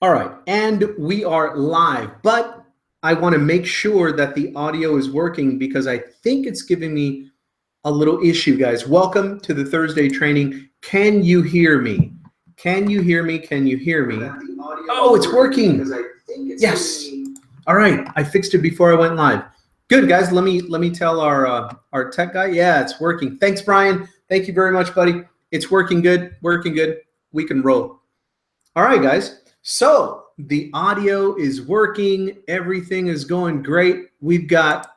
All right, and we are live, but I want to make sure that the audio is working because I think it's giving me a little issue, guys. Welcome to the Thursday training. Can you hear me? Can you hear me? Can you hear me? Oh, it's working. Yes. All right, I fixed it before I went live. Good, guys. Let me tell our tech guy. Yeah, it's working. Thanks, Brian. Thank you very much, buddy. It's working good. Working good. We can roll. All right, guys. So the audio is working. Everything is going great. We've got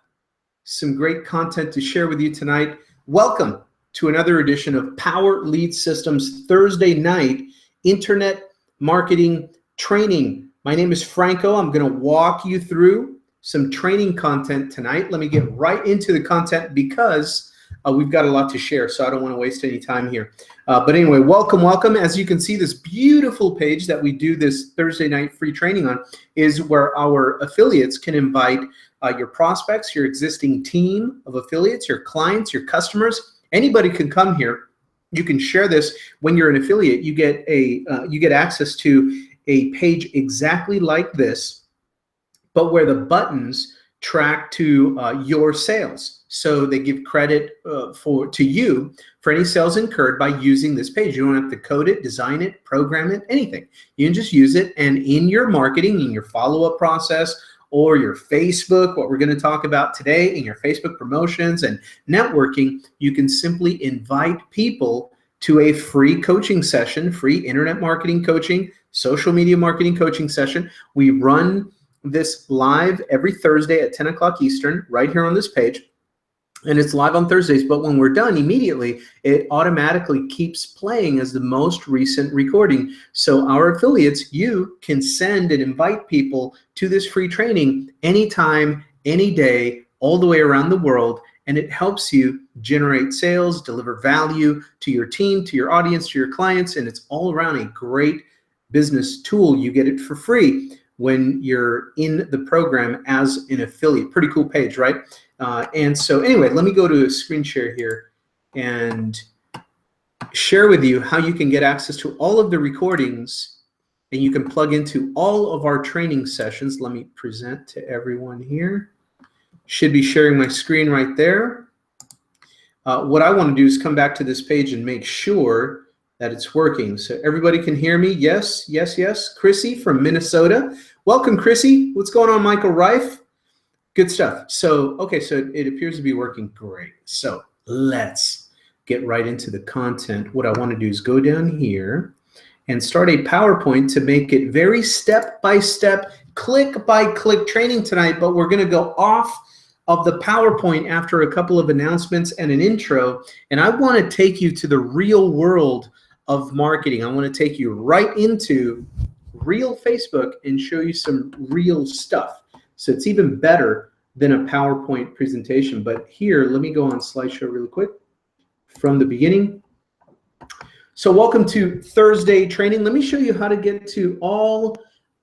some great content to share with you tonight. Welcome to another edition of Power Lead Systems Thursday night internet marketing training. My name is Franco. I'm going to walk you through some training content tonight. Let me get right into the content because we've got a lot to share, so I don't want to waste any time here. But anyway, welcome. As you can see, this beautiful page that we do this Thursday night free training on is where our affiliates can invite your prospects, your existing team of affiliates, your clients, your customers. Anybody can come here. You can share this. When you're an affiliate, you get access to a page exactly like this, but where the buttons track to your sales. So they give credit to you for any sales incurred by using this page. You don't have to code it, design it, program it, anything. You can just use it, and in your marketing, in your follow-up process, or your Facebook, what we're going to talk about today, in your Facebook promotions and networking, you can simply invite people to a free coaching session, free internet marketing coaching, social media marketing coaching session. We run this live every Thursday at 10 o'clock Eastern, right here on this page. And it's live on Thursdays, but when we're done immediately, it automatically keeps playing as the most recent recording. So our affiliates, you can send and invite people to this free training anytime, any day, all the way around the world. And it helps you generate sales, deliver value to your team, to your audience, to your clients. And it's all around a great business tool. You get it for free when you're in the program as an affiliate. Pretty cool page, right? And so anyway, let me go to a screen share here and share with you how you can get access to all of the recordings, and you can plug into all of our training sessions. Let me present to everyone here. Should be sharing my screen right there. What I want to do is come back to this page and make sure that it's working. So everybody can hear me? Yes, yes, yes. Chrissy from Minnesota. Welcome, Chrissy. What's going on, Michael Reif? Good stuff. So, okay, so it appears to be working great. So let's get right into the content. What I want to do is go down here and start a PowerPoint to make it very step-by-step, click-by-click training tonight, but we're going to go off of the PowerPoint after a couple of announcements and an intro, and I want to take you to the real world of marketing. I want to take you right into real Facebook and show you some real stuff. So it's even better than a PowerPoint presentation. But here, let me go on slideshow really quick from the beginning. So welcome to Thursday training. Let me show you how to get to all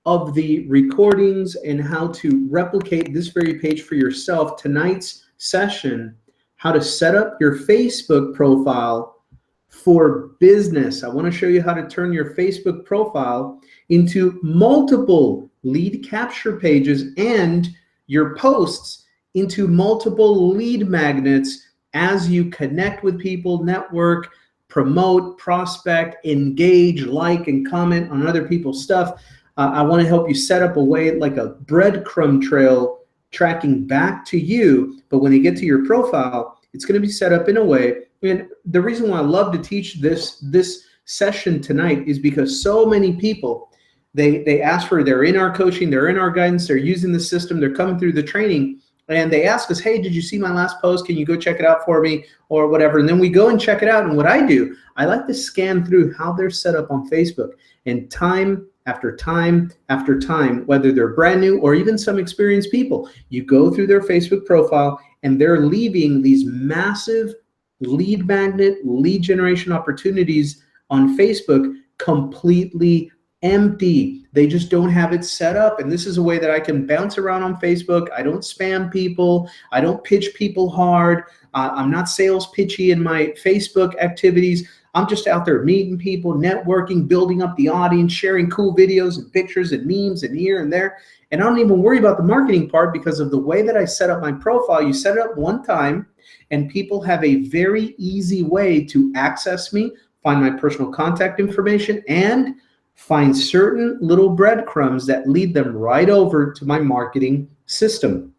of the recordings and how to replicate this very page for yourself. Tonight's session, how to set up your Facebook profile for business. I want to show you how to turn your Facebook profile into multiple lead capture pages and your posts into multiple lead magnets as you connect with people, network, promote, prospect, engage, like, and comment on other people's stuff. I want to help you set up a way like a breadcrumb trail tracking back to you. But when you get to your profile, it's going to be set up in a way. And the reason why I love to teach this session tonight is because so many people, they ask for, they're in our coaching, they're in our guidance, they're using the system, they're coming through the training, and they ask us, hey, did you see my last post? Can you go check it out for me or whatever? And then we go and check it out. And what I do, I like to scan through how they're set up on Facebook. And time after time after time, whether they're brand new or even some experienced people, you go through their Facebook profile and they're leaving these massive lead magnet, lead generation opportunities on Facebook completely empty. They just don't have it set up. And this is a way that I can bounce around on Facebook. I don't spam people. I don't pitch people hard. I'm not sales pitchy in my Facebook activities. I'm just out there meeting people, networking, building up the audience, sharing cool videos and pictures and memes and here and there. And I don't even worry about the marketing part because of the way that I set up my profile. You set it up one time and people have a very easy way to access me, find my personal contact information, and find certain little breadcrumbs that lead them right over to my marketing system.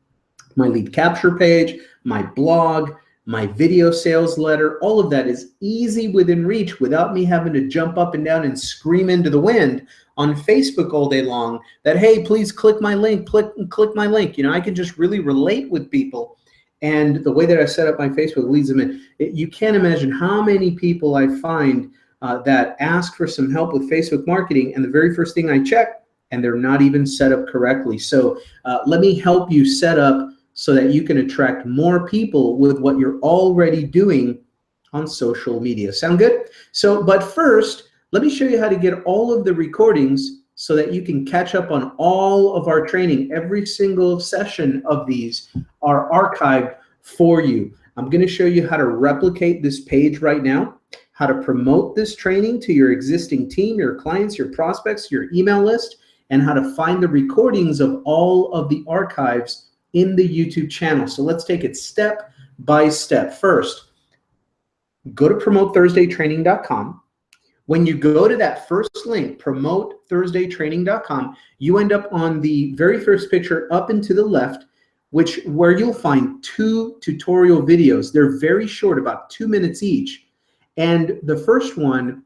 My lead capture page, my blog, my video sales letter, all of that is easy within reach without me having to jump up and down and scream into the wind on Facebook all day long that, hey, please click my link, click my link. You know, I can just really relate with people. And the way that I set up my Facebook leads them in. You can't imagine how many people I find that ask for some help with Facebook marketing, and the very first thing I check, and they're not even set up correctly. So let me help you set up so that you can attract more people with what you're already doing on social media. Sound good? So, but first, let me show you how to get all of the recordings so that you can catch up on all of our training. Every single session of these are archived for you. I'm going to show you how to replicate this page right now, how to promote this training to your existing team, your clients, your prospects, your email list, and how to find the recordings of all of the archives in the YouTube channel. So let's take it step by step. First, go to promotethursdaytraining.com. When you go to that first link, promotethursdaytraining.com, you end up on the very first picture up and to the left, where you'll find 2 tutorial videos. They're very short, about 2 minutes each. And the first one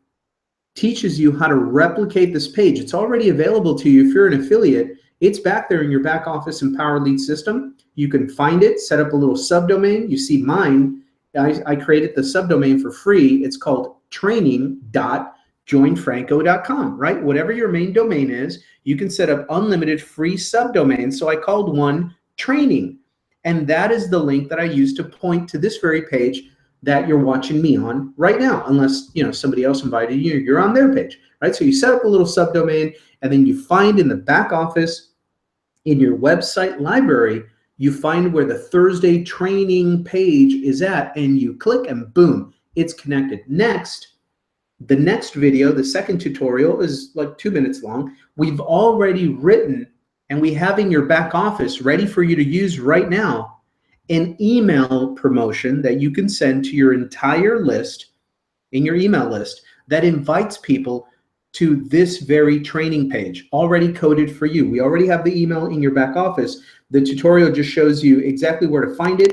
teaches you how to replicate this page. It's already available to you if you're an affiliate. It's back there in your back office and Power Lead system. You can find it, set up a little subdomain. You see mine, I created the subdomain for free. It's called training.joinfranco.com, right? Whatever your main domain is, you can set up unlimited free subdomains. So I called one training. And that is the link that I use to point to this very page that you're watching me on right now, unless somebody else invited you, you're on their page, right? So you set up a little subdomain, and then you find in the back office in your website library, you find where the Thursday training page is at, and you click and boom, it's connected. Next, the next video, the second tutorial, is like 2 minutes long. We've already written, and we have in your back office ready for you to use right now, an email promotion that you can send to your entire list, in your email list, that invites people to this very training page, already coded for you. We already have the email in your back office. The tutorial just shows you exactly where to find it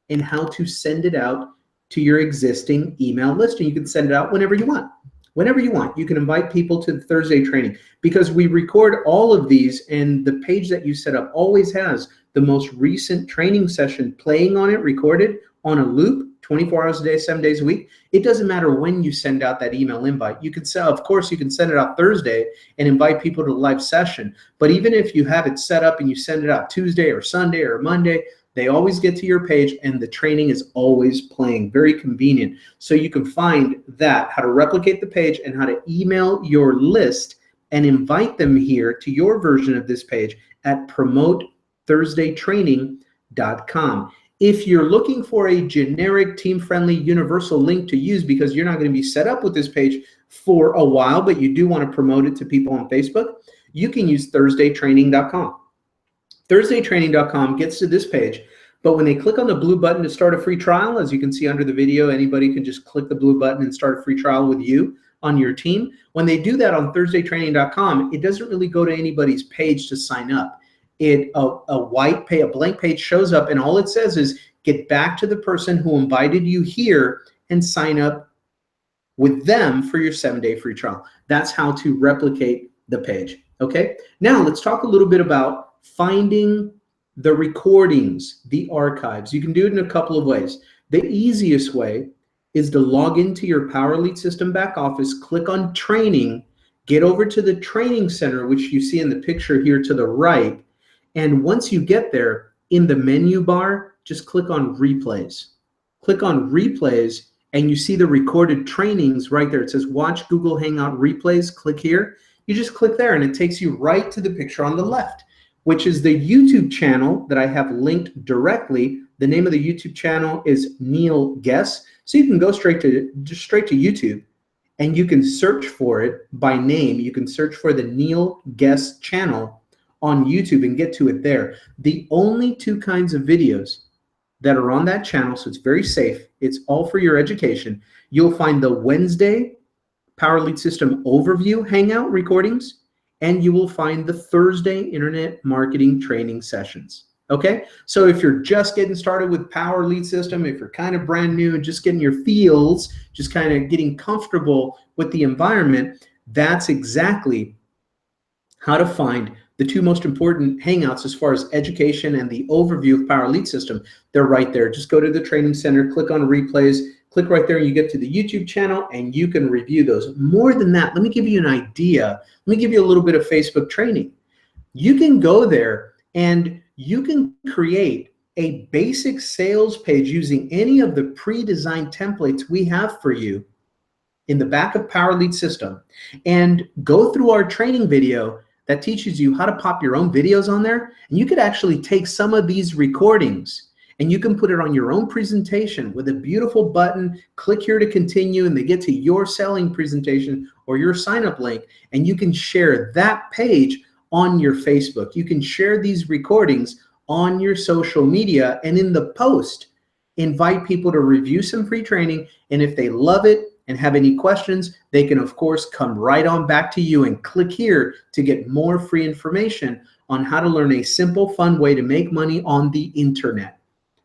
and how to send it out to your existing email list. And you can send it out whenever you want. Whenever you want, you can invite people to the Thursday training, because we record all of these, and the page that you set up always has the most recent training session playing on it, recorded on a loop, 24 hours a day, 7 days a week. It doesn't matter when you send out that email invite. You can send, of course, you can send it out Thursday and invite people to the live session. But even if you have it set up and you send it out Tuesday or Sunday or Monday, they always get to your page, and the training is always playing. Very convenient. So you can find that, how to replicate the page and how to email your list and invite them here to your version of this page at promotethursdaytraining.com. If you're looking for a generic, team-friendly, universal link to use because you're not going to be set up with this page for a while, but you do want to promote it to people on Facebook, you can use thursdaytraining.com. Thursdaytraining.com gets to this page, but when they click on the blue button to start a free trial, as you can see under the video, anybody can just click the blue button and start a free trial with you on your team. When they do that on thursdaytraining.com, it doesn't really go to anybody's page to sign up. A blank page shows up, and all it says is get back to the person who invited you here and sign up with them for your 7-day free trial. That's how to replicate the page. Okay, now let's talk a little bit about finding the recordings, the archives. You can do it in a couple of ways. The easiest way is to log into your Power Lead system back office, click on training, get over to the training center, which you see in the picture here to the right. And once you get there, in the menu bar, just click on replays. Click on replays, and you see the recorded trainings right there. It says watch Google Hangout replays. Click here. You just click there, and it takes you right to the picture on the left, which is the YouTube channel that I have linked directly. The name of the YouTube channel is Neil Guess. So you can go straight to YouTube, and you can search for it by name. You can search for the Neil Guest channel on YouTube and get to it there. The only two kinds of videos that are on that channel, so it's very safe, it's all for your education. You'll find the Wednesday Power Lead System Overview Hangout recordings, and you will find the Thursday Internet Marketing Training sessions. Okay, so if you're just getting started with Power Lead System, if you're kind of brand new and just getting your feels, just kind of getting comfortable with the environment, that's exactly how to find the two most important hangouts as far as education and the overview of Power Lead System. They're right there. Just go to the training center, click on replays, click right there, and you get to the YouTube channel, and you can review those. More than that, let me give you an idea. Let me give you a little bit of Facebook training. You can go there and you can create a basic sales page using any of the pre-designed templates we have for you in the back of Power Lead System, and go through our training video that teaches you how to pop your own videos on there. And you could actually take some of these recordings and you can put it on your own presentation with a beautiful button. Click here to continue, and they get to your selling presentation or your sign up link, and you can share that page on your Facebook. You can share these recordings on your social media, and in the post, invite people to review some free training. And if they love it and have any questions, they can of course come right on back to you and click here to get more free information on how to learn a simple, fun way to make money on the internet,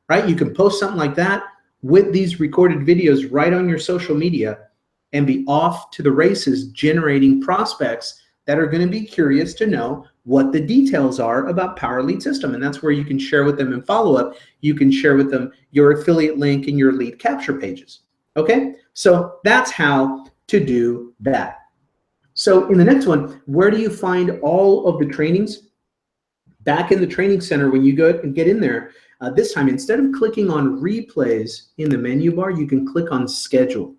right? You can post something like that with these recorded videos right on your social media and be off to the races, generating prospects that are going to be curious to know what the details are about Power Lead System. And that's where you can share with them in follow-up. You can share with them your affiliate link and your lead capture pages. Okay, so that's how to do that. So in the next one, where do you find all of the trainings? Back in the training center, when you go and get in there, this time, instead of clicking on replays in the menu bar, you can click on schedule.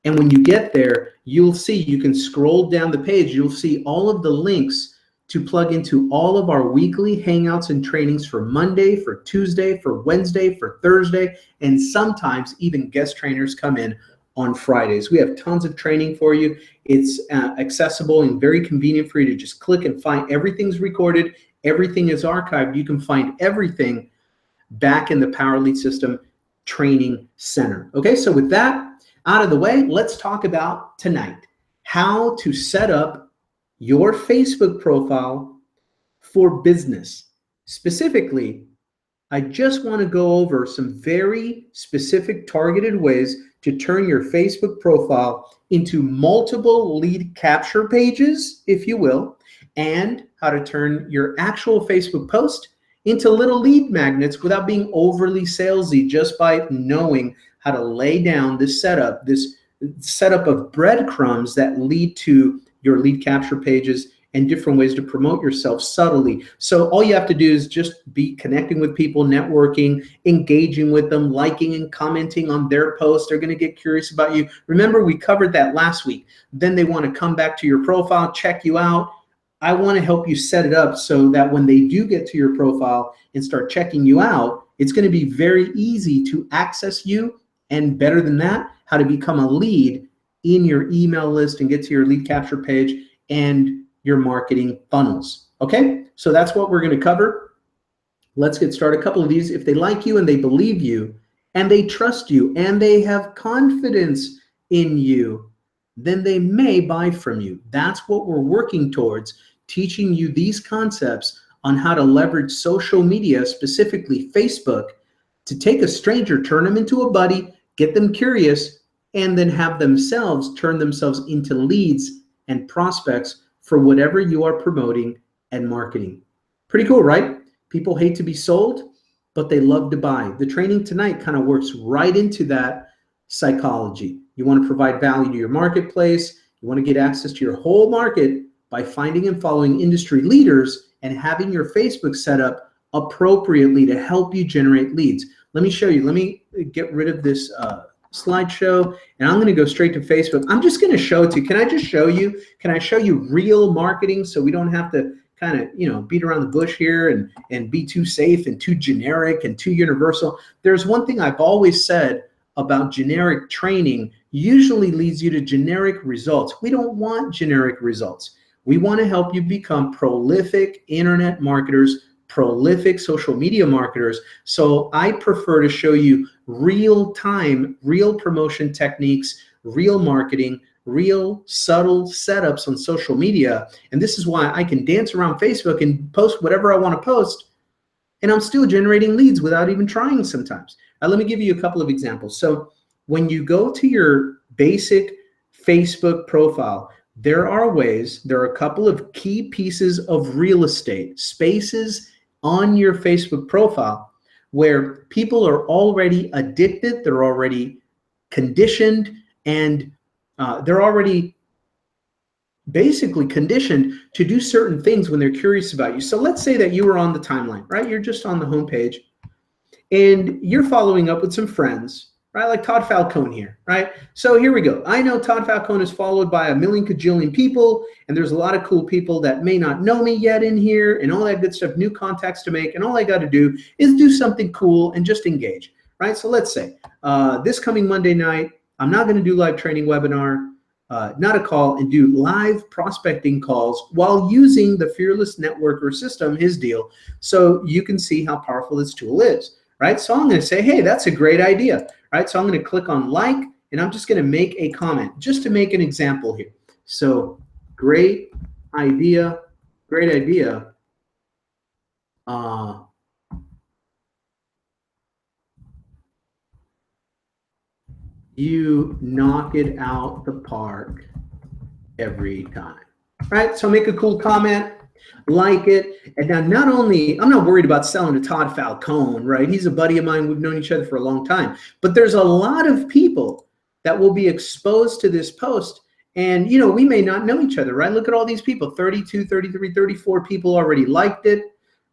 And when you get there, you'll see, you can scroll down the page, you'll see all of the links to plug into all of our weekly hangouts and trainings for Monday, for Tuesday, for Wednesday, for Thursday, and sometimes even guest trainers come in on Fridays. We have tons of training for you. It's accessible and very convenient for you to just click and find. Everything's recorded, everything is archived. You can find everything back in the Power Lead System Training Center. Okay, so with that out of the way, let's talk about tonight how to set up your Facebook profile for business. Specifically, I just want to go over some very specific targeted ways to turn your Facebook profile into multiple lead capture pages, if you will, and how to turn your actual Facebook post into little lead magnets without being overly salesy, just by knowing how to lay down this setup of breadcrumbs that lead to your lead capture pages and different ways to promote yourself subtly. So all you have to do is just be connecting with people, networking, engaging with them, liking and commenting on their posts. They're going to get curious about you. Remember, we covered that last week. Then they want to come back to your profile, check you out. I want to help you set it up so that when they do get to your profile and start checking you out, it's going to be very easy to access you, and better than that, how to become a lead in your email list and get to your lead capture page and your marketing funnels. Okay, so that's what we're going to cover. Let's get started. A couple of these. If they like you and they believe you and they trust you and they have confidence in you, then they may buy from you. That's what we're working towards, teaching you these concepts on how to leverage social media, specifically Facebook, to take a stranger, turn them into a buddy, get them curious, and then have themselves turn themselves into leads and prospects for whatever you are promoting and marketing. Pretty cool, right? People hate to be sold, but they love to buy. The training tonight kind of works right into that psychology. You want to provide value to your marketplace. You want to get access to your whole market by finding and following industry leaders and having your Facebook set up appropriately to help you generate leads. Let me show you. Let me get rid of this slideshow, and I'm going to go straight to Facebook. I'm just going to show it to you. Can I just show you? Can I show you real marketing so we don't have to kind of, beat around the bush here and be too safe and too generic and too universal? There's one thing I've always said about generic training usually leads you to generic results. We don't want generic results. We want to help you become prolific internet marketers, prolific social media marketers. So I prefer to show you real time, real promotion techniques, real marketing, real subtle setups on social media. And this is why I can dance around Facebook and post whatever I want to post, and I'm still generating leads without even trying sometimes. Let me give you a couple of examples. So when you go to your basic Facebook profile, there are a couple of key pieces of real estate, spaces on your Facebook profile where people are already addicted, they're already conditioned, and they're already basically conditioned to do certain things when they're curious about you. So let's say that you were on the timeline, right? You're just on the homepage and you're following up with some friends, right? Like Todd Falcone here, right? So here we go. I know Todd Falcone is followed by a million kajillion people, and there's a lot of cool people that may not know me yet in here and all that good stuff, new contacts to make. And all I got to do is do something cool and just engage, right? So let's say this coming Monday night, I'm not going to do live training webinar, not a call, and do live prospecting calls while using the Fearless Networker system, his deal, so you can see how powerful this tool is, right? So I'm going to say, hey, that's a great idea, right? So I'm going to click on like, and I'm just going to make a comment just to make an example here. So great idea, great idea. You knock it out the park every time, right? So make a cool comment, like it. And now not only, I'm not worried about selling to Todd Falcone, right? He's a buddy of mine. We've known each other for a long time. But there's a lot of people that will be exposed to this post. And, you know, we may not know each other, right? Look at all these people, 32, 33, 34 people already liked it,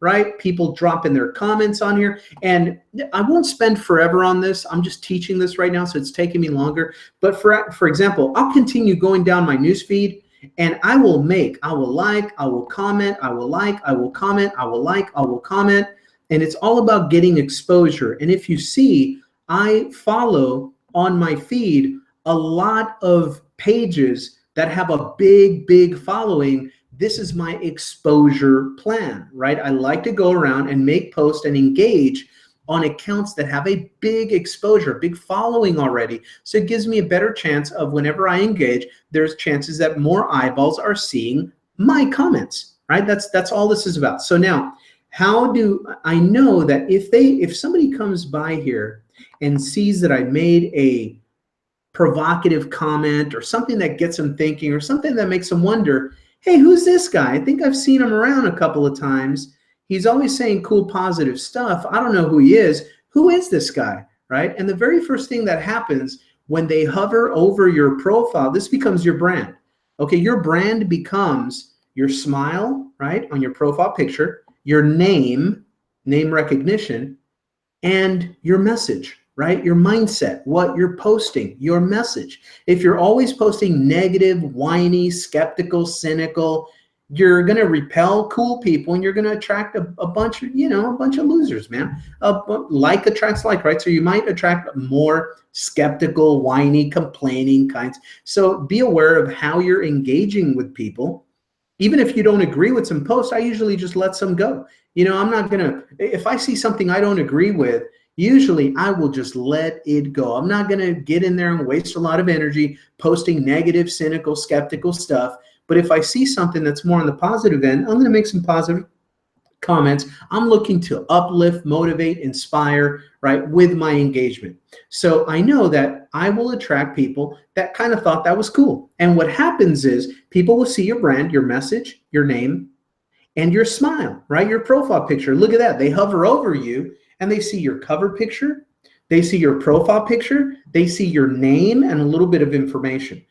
right? People dropping their comments on here. And I won't spend forever on this. I'm just teaching this right now, so it's taking me longer. But for example, I'll continue going down my newsfeed, and I will like, I will comment, I will like, I will comment, I will like, I will comment. And it's all about getting exposure. And if you see, I follow on my feed a lot of pages that have a big following. This is my exposure plan, right? I like to go around and make posts and engage on accounts that have a big exposure, big following already. So it gives me a better chance of, whenever I engage, there's chances that more eyeballs are seeing my comments, right? That's all this is about. So now, how do I know that if somebody comes by here and sees that I made a provocative comment or something that gets them thinking or something that makes them wonder, hey, who's this guy? I think I've seen him around a couple of times. He's always saying cool, positive stuff. I don't know who he is. Who is this guy, right? And the very first thing that happens when they hover over your profile, this becomes your brand. Okay, your brand becomes your smile, right, on your profile picture, your name recognition, and your message, right? Your mindset, what you're posting, your message. If you're always posting negative, whiny, skeptical, cynical, you're going to repel cool people, and you're going to attract a bunch of, a bunch of losers, man. Like attracts like, right? So you might attract more skeptical, whiny, complaining kinds. So be aware of how you're engaging with people. Even if you don't agree with some posts, I usually just let some go. I'm not going to, if I see something I don't agree with, usually I will just let it go. I'm not going to get in there and waste a lot of energy posting negative, cynical, skeptical stuff. But if I see something that's more on the positive end, I'm going to make some positive comments. I'm looking to uplift, motivate, inspire, right, with my engagement. So I know that I will attract people that kind of thought that was cool. And what happens is people will see your brand, your message, your name, and your smile, right? Your profile picture. Look at that. They hover over you and they see your cover picture. They see your profile picture. They see your name and a little bit of information.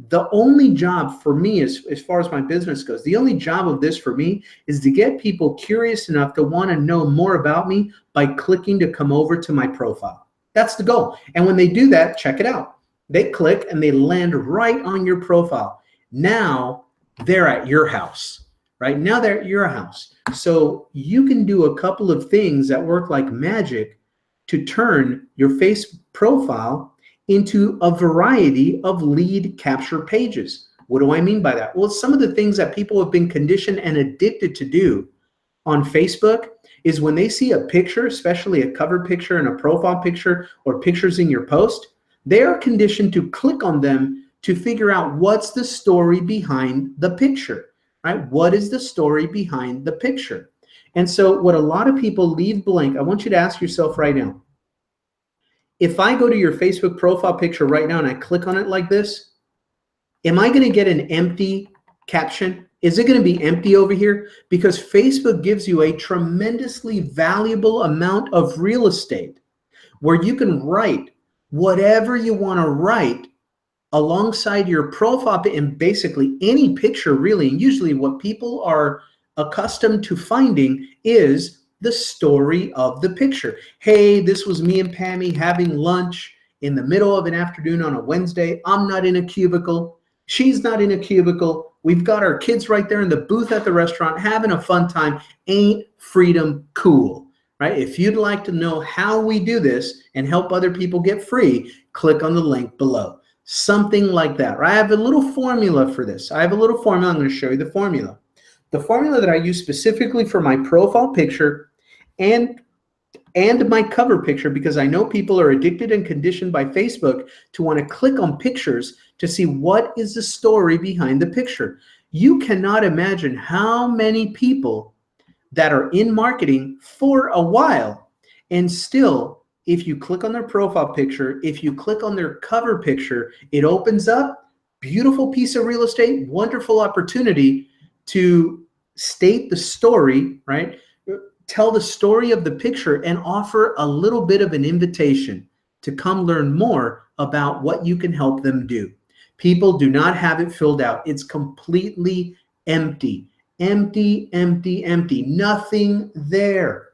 The only job for me, as far as my business goes, the only job of this for me is to get people curious enough to want to know more about me by clicking to come over to my profile. That's the goal. And when they do that, check it out. They click and they land right on your profile. Now they're at your house, right? Now they're at your house. So you can do a couple of things that work like magic to turn your face profile into a variety of lead capture pages. What do I mean by that? Well, some of the things that people have been conditioned and addicted to do on Facebook is when they see a picture, especially a cover picture and a profile picture or pictures in your post, they are conditioned to click on them to figure out what's the story behind the picture, right? What is the story behind the picture? And so what a lot of people leave blank, I want you to ask yourself right now, if I go to your Facebook profile picture right now and I click on it like this, am I going to get an empty caption? Is it going to be empty over here? Because Facebook gives you a tremendously valuable amount of real estate where you can write whatever you want to write alongside your profile and basically any picture really. And usually what people are accustomed to finding is the story of the picture. Hey, this was me and Pammy having lunch in the middle of an afternoon on a Wednesday. I'm not in a cubicle. She's not in a cubicle. We've got our kids right there in the booth at the restaurant having a fun time. Ain't freedom cool, right? If you'd like to know how we do this and help other people get free, click on the link below. Something like that, right? I have a little formula for this. I have a little formula. I'm going to show you the formula. The formula that I use specifically for my profile picture and my cover picture, because I know people are addicted and conditioned by Facebook to want to click on pictures to see what is the story behind the picture. You cannot imagine how many people that are in marketing for a while and still, if you click on their profile picture, if you click on their cover picture, it opens up, beautiful piece of real estate, wonderful opportunity to state the story, right? Tell the story of the picture and offer a little bit of an invitation to come learn more about what you can help them do. People do not have it filled out. It's completely empty, empty, empty, empty, nothing there.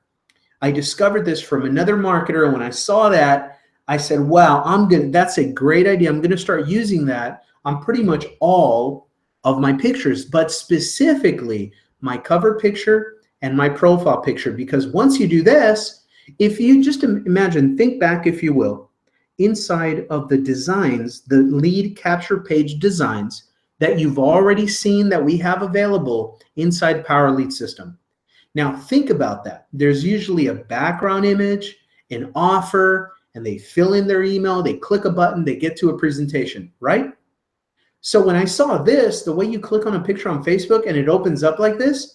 I discovered this from another marketer, and when I saw that, I said, wow, that's a great idea. I'm gonna start using that on pretty much all of my pictures, but specifically my cover picture and my profile picture, because once you do this, if you just imagine, think back, if you will, inside of the designs, the lead capture page designs that you've already seen that we have available inside Power Lead System. Now think about that. There's usually a background image, an offer, and they fill in their email, they click a button, they get to a presentation, right? So when I saw this, the way you click on a picture on Facebook and it opens up like this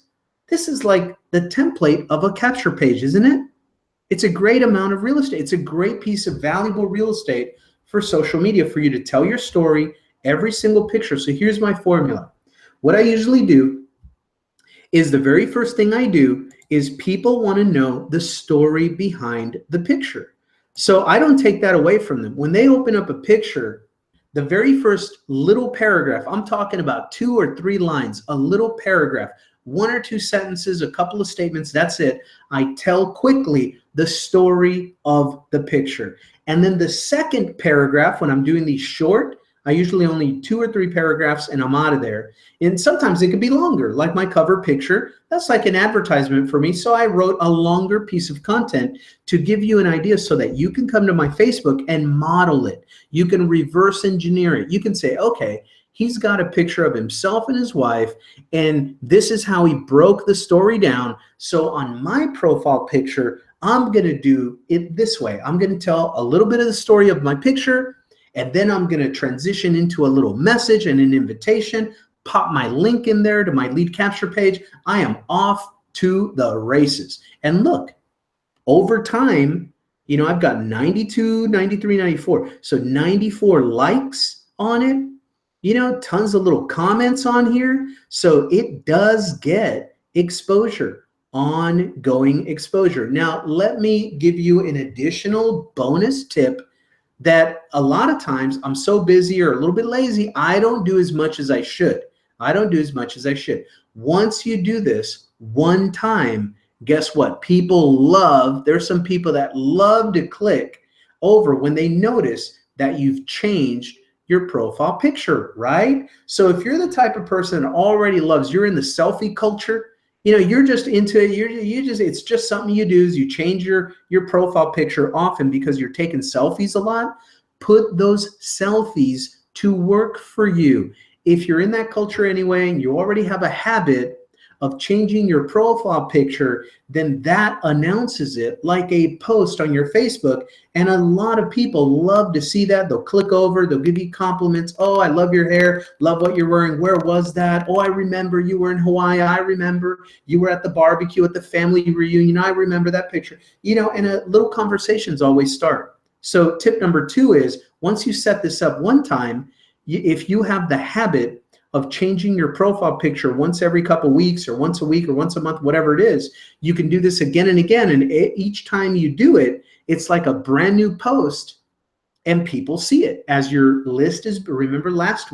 is like the template of a capture page, isn't it? It's a great amount of real estate. It's a great piece of valuable real estate for social media for you to tell your story, every single picture. So here's my formula. What I usually do is the very first thing I do is people want to know the story behind the picture. So I don't take that away from them. When they open up a picture, the very first little paragraph, I'm talking about 2 or 3 lines, a little paragraph, 1 or 2 sentences, a couple of statements, that's it. I tell quickly the story of the picture. And then the second paragraph, when I'm doing these short, I usually only 2 or 3 paragraphs and I'm out of there. And sometimes it could be longer, like my cover picture. That's like an advertisement for me. So I wrote a longer piece of content to give you an idea so that you can come to my Facebook and model it. You can reverse engineer it. You can say, okay, he's got a picture of himself and his wife, and this is how he broke the story down. So on my profile picture, I'm going to do it this way. I'm going to tell a little bit of the story of my picture, and then I'm going to transition into a little message and an invitation, pop my link in there to my lead capture page. I am off to the races. And look, over time, you know, I've got 92, 93, 94. So 94 likes on it, you know, tons of little comments on here. So it does get exposure, ongoing exposure. Now, let me give you an additional bonus tip that a lot of times I'm so busy or a little bit lazy, I don't do as much as I should. Once you do this one time, guess what? People love, there's some people that love to click over when they notice that you've changed your profile picture, right? So if you're the type of person that already loves, you're in the selfie culture, you're just into it. It's just something you do is you change your profile picture often because you're taking selfies a lot. Put those selfies to work for you. If you're in that culture anyway, and you already have a habit of changing your profile picture, then that announces it like a post on your Facebook. And a lot of people love to see that. They'll click over, they'll give you compliments. Oh, I love your hair, love what you're wearing. Where was that? Oh, I remember you were in Hawaii. I remember you were at the barbecue at the family reunion. I remember that picture. And a little conversations always start. So tip number 2 is, once you set this up one time, if you have the habit of changing your profile picture once every couple weeks or once a week or once a month, whatever it is, you can do this again and again. And each time you do it, it's like a brand new post and people see it as your list is. Remember in last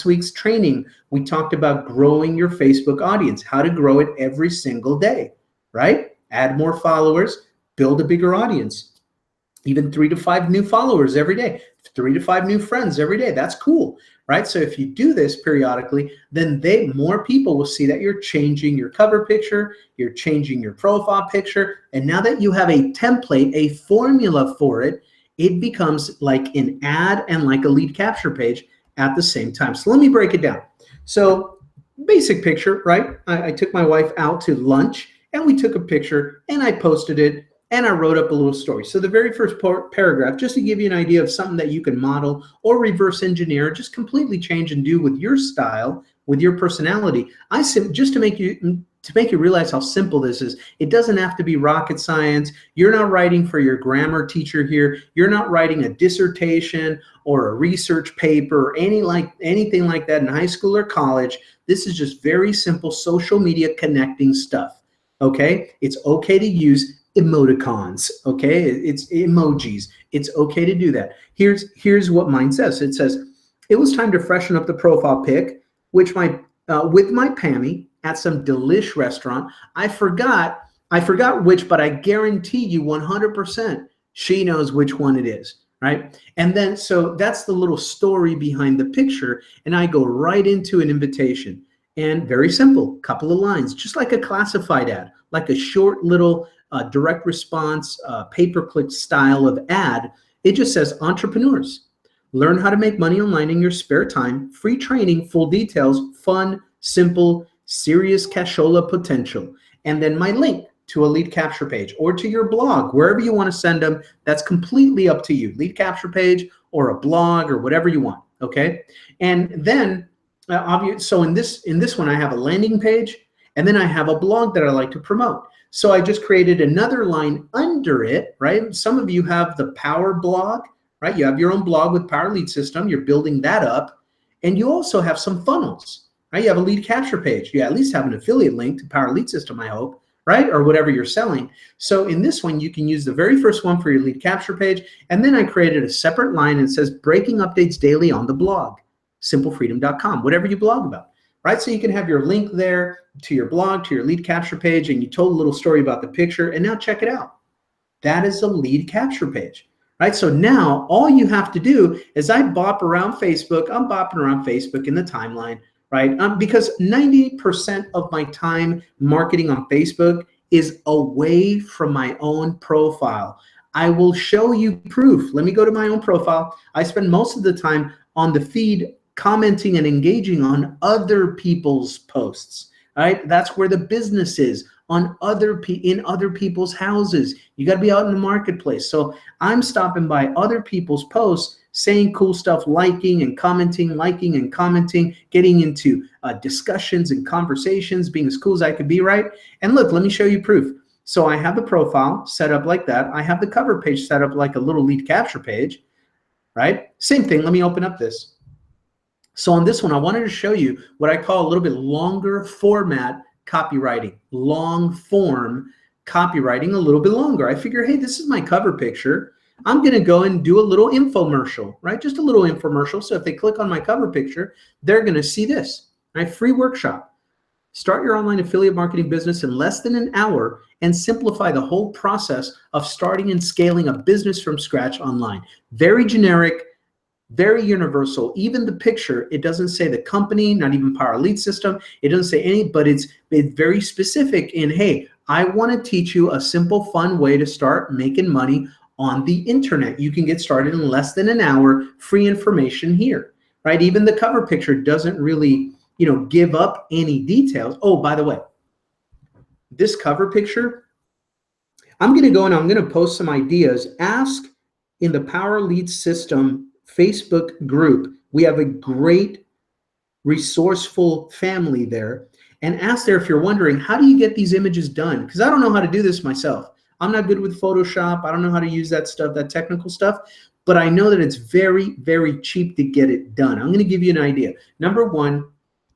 week's training, we talked about growing your Facebook audience, how to grow it every single day, right? Add more followers, build a bigger audience, even 3 to 5 new followers every day, 3 to 5 new friends every day. That's cool, right? So if you do this periodically, then more people will see that you're changing your cover picture, you're changing your profile picture. And now that you have a template, a formula for it, it becomes like an ad and like a lead capture page at the same time. So let me break it down. So basic picture, right? I took my wife out to lunch and we took a picture and I posted it. And I wrote up a little story. So the very first paragraph, just to give you an idea of something that you can model or reverse engineer, just completely change and do with your style, with your personality. Just to make you realize how simple this is. It doesn't have to be rocket science. You're not writing for your grammar teacher here. You're not writing a dissertation or a research paper or anything like that in high school or college. This is just very simple social media connecting stuff. Okay? It's okay to use emoticons, okay? It's emojis. It's okay to do that. Here's what mine says. It says, it was time to freshen up the profile pic, with my Pammy at some delish restaurant. I forgot which, but I guarantee you 100% she knows which one it is, right? And then, so that's the little story behind the picture, and I go right into an invitation. And very simple, couple of lines, just like a classified ad, like a short little direct response, pay-per-click style of ad. It just says, entrepreneurs, learn how to make money online in your spare time, free training, full details, fun, simple, serious cashola potential. And then my link to a lead capture page or to your blog, wherever you want to send them. That's completely up to you. Lead capture page or a blog or whatever you want, okay? And then, so in this one, I have a landing page, and then I have a blog that I like to promote. So I just created another line under it, right? Some of you have the Power blog, right? You have your own blog with Power Lead System. You're building that up. And you also have some funnels, right? You have a lead capture page. You at least have an affiliate link to Power Lead System, I hope, right? Or whatever you're selling. So in this one, you can use the very first one for your lead capture page. And then I created a separate line and it says breaking updates daily on the blog, simplefreedom.com, whatever you blog about. Right? So you can have your link there to your blog, to your lead capture page, and you told a little story about the picture, and now check it out. That is a lead capture page, right? So now all you have to do is I bop around Facebook. I'm bopping around Facebook in the timeline, right? Because 90% of my time marketing on Facebook is away from my own profile. I will show you proof. Let me go to my own profile. I spend most of the time on the feed commenting and engaging on other people's posts, right? That's where the business is, in other people's houses. You got to be out in the marketplace. So I'm stopping by other people's posts, saying cool stuff, liking and commenting, getting into discussions and conversations, being as cool as I could be, right? And look, let me show you proof. So I have the profile set up like that. I have the cover page set up like a little lead capture page, right? Same thing. Let me open up this. So on this one, I wanted to show you what I call a little bit longer format copywriting, long form copywriting, a little bit longer. I figure, hey, this is my cover picture. I'm going to go and do a little infomercial, right? Just a little infomercial. So if they click on my cover picture, they're going to see this, right? Free workshop. Start your online affiliate marketing business in less than an hour and simplify the whole process of starting and scaling a business from scratch online. Very generic. Very universal. Even the picture, it doesn't say the company, not even Power Lead System. It doesn't say any, but it's very specific in, hey, I want to teach you a simple, fun way to start making money on the internet. You can get started in less than an hour, free information here, right? Even the cover picture doesn't really, give up any details. Oh, by the way, this cover picture, I'm going to go and I'm going to post some ideas. Ask in the Power Lead System Facebook group. We have a great resourceful family there. And ask there if you're wondering, how do you get these images done? Because I don't know how to do this myself. I'm not good with Photoshop. I don't know how to use that stuff, that technical stuff. But I know that it's very, very cheap to get it done. I'm going to give you an idea. Number one,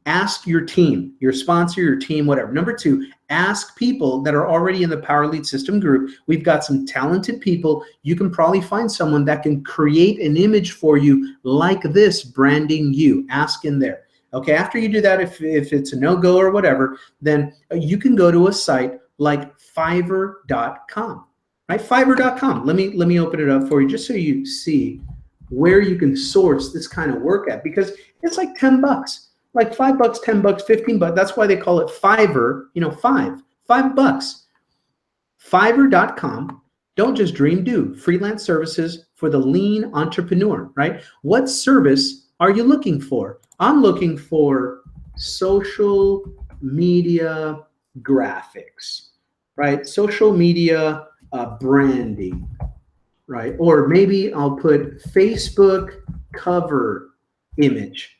ask your team, your sponsor, your team, whatever. Number two, ask people that are already in the Power Lead System group. We've got some talented people. You can probably find someone that can create an image for you like this, branding you. Ask in there. Okay, after you do that, if it's a no-go or whatever, then you can go to a site like Fiverr.com, right? Fiverr.com. Let me open it up for you just so you see where you can source this kind of work at, because it's like 10 bucks, like $5, 10 bucks, 15 bucks. That's why they call it Fiverr, $5. Fiverr.com. Don't just dream, do. Freelance services for the lean entrepreneur, right? What service are you looking for? I'm looking for social media graphics, right? Social media branding, right? Or maybe I'll put Facebook cover image,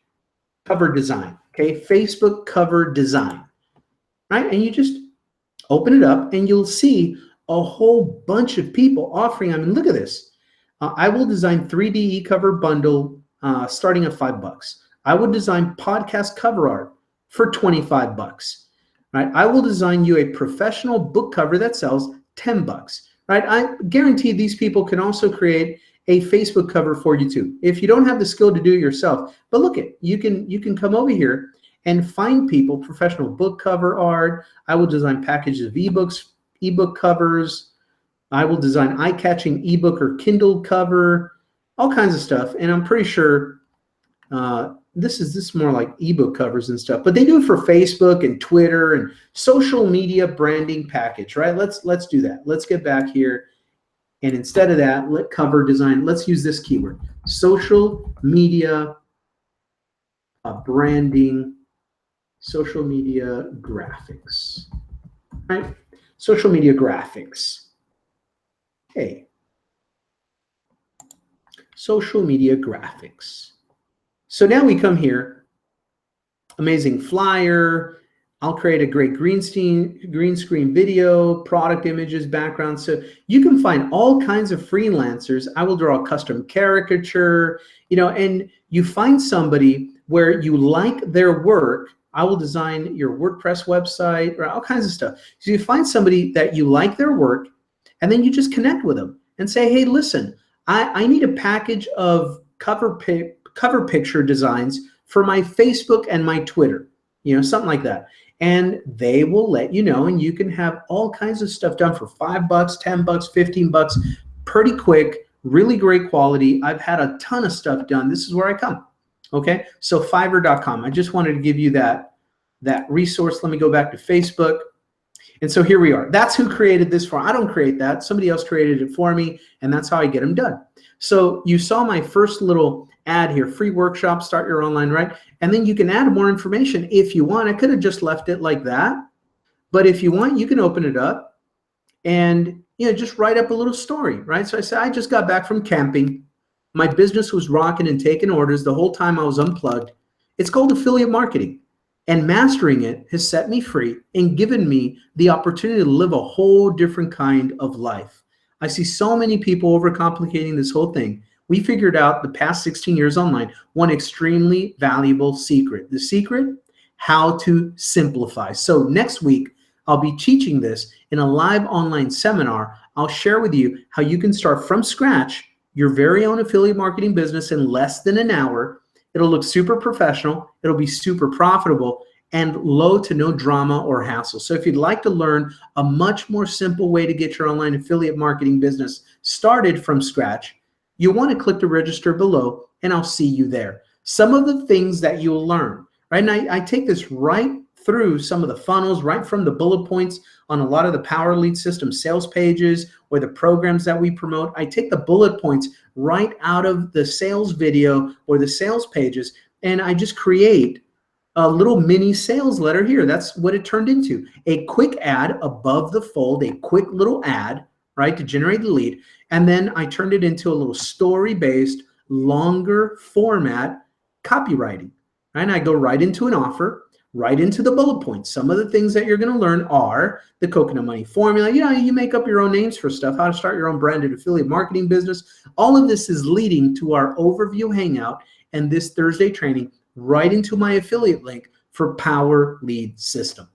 cover design, okay? Facebook cover design, right? And you just open it up and you'll see a whole bunch of people offering. I mean, look at this. I will design 3D e-cover bundle starting at $5. I would design podcast cover art for 25 bucks, right? I will design you a professional book cover that sells 10 bucks, right? I guarantee these people can also create a Facebook cover for you too. If you don't have the skill to do it yourself, but look you can come over here and find people, professional book cover art. I will design packages of ebooks, ebook covers. I will design eye-catching ebook or Kindle cover, all kinds of stuff. And I'm pretty sure this is more like ebook covers and stuff, but they do it for Facebook and Twitter and social media branding package, right? Let's do that. Let's get back here. And instead of that, let cover design, let's use this keyword, social media branding, social media graphics, right? Social media graphics. Okay. Social media graphics. So now we come here, amazing flyer. I'll create a great green screen video, product images, background. So you can find all kinds of freelancers. I will draw a custom caricature, and you find somebody where you like their work. I will design your WordPress website or all kinds of stuff. So you find somebody that you like their work, and then you just connect with them and say, hey, listen, I need a package of cover picture designs for my Facebook and my Twitter, something like that. And they will let you know, and you can have all kinds of stuff done for $5, 10 bucks, 15 bucks, pretty quick, really great quality. I've had a ton of stuff done. This is where I come. Okay. So Fiverr.com. I just wanted to give you that resource. Let me go back to Facebook. And so here we are. That's who created this for. I don't create that. Somebody else created it for me, and that's how I get them done. So you saw my first little ad here, free workshop, start your online, right? And then you can add more information if you want. I could have just left it like that, but if you want, you can open it up and just write up a little story, right? So I said, I just got back from camping. My business was rocking and taking orders the whole time I was unplugged. It's called affiliate marketing, and mastering it has set me free and given me the opportunity to live a whole different kind of life. I see so many people overcomplicating this whole thing. We figured out the past 16 years online one extremely valuable secret. The secret, how to simplify. So next week, I'll be teaching this in a live online seminar. I'll share with you how you can start from scratch your very own affiliate marketing business in less than an hour. It'll look super professional. It'll be super profitable and low to no drama or hassle. So if you'd like to learn a much more simple way to get your online affiliate marketing business started from scratch, you want to click to register below and I'll see you there. Some of the things that you'll learn, right? And I take this right through some of the funnels, right from the bullet points on a lot of the Power Lead System sales pages or the programs that we promote. I take the bullet points right out of the sales video or the sales pages, and I just create a little mini sales letter here. That's what it turned into. A quick ad above the fold, a quick little ad, right, to generate the lead. And then I turned it into a little story-based, longer format copywriting. Right? And I go right into an offer, right into the bullet points. Some of the things that you're going to learn are the Coconut Money Formula. You know, you make up your own names for stuff, how to start your own branded affiliate marketing business. All of this is leading to our overview hangout and this Thursday training right into my affiliate link for Power Lead System.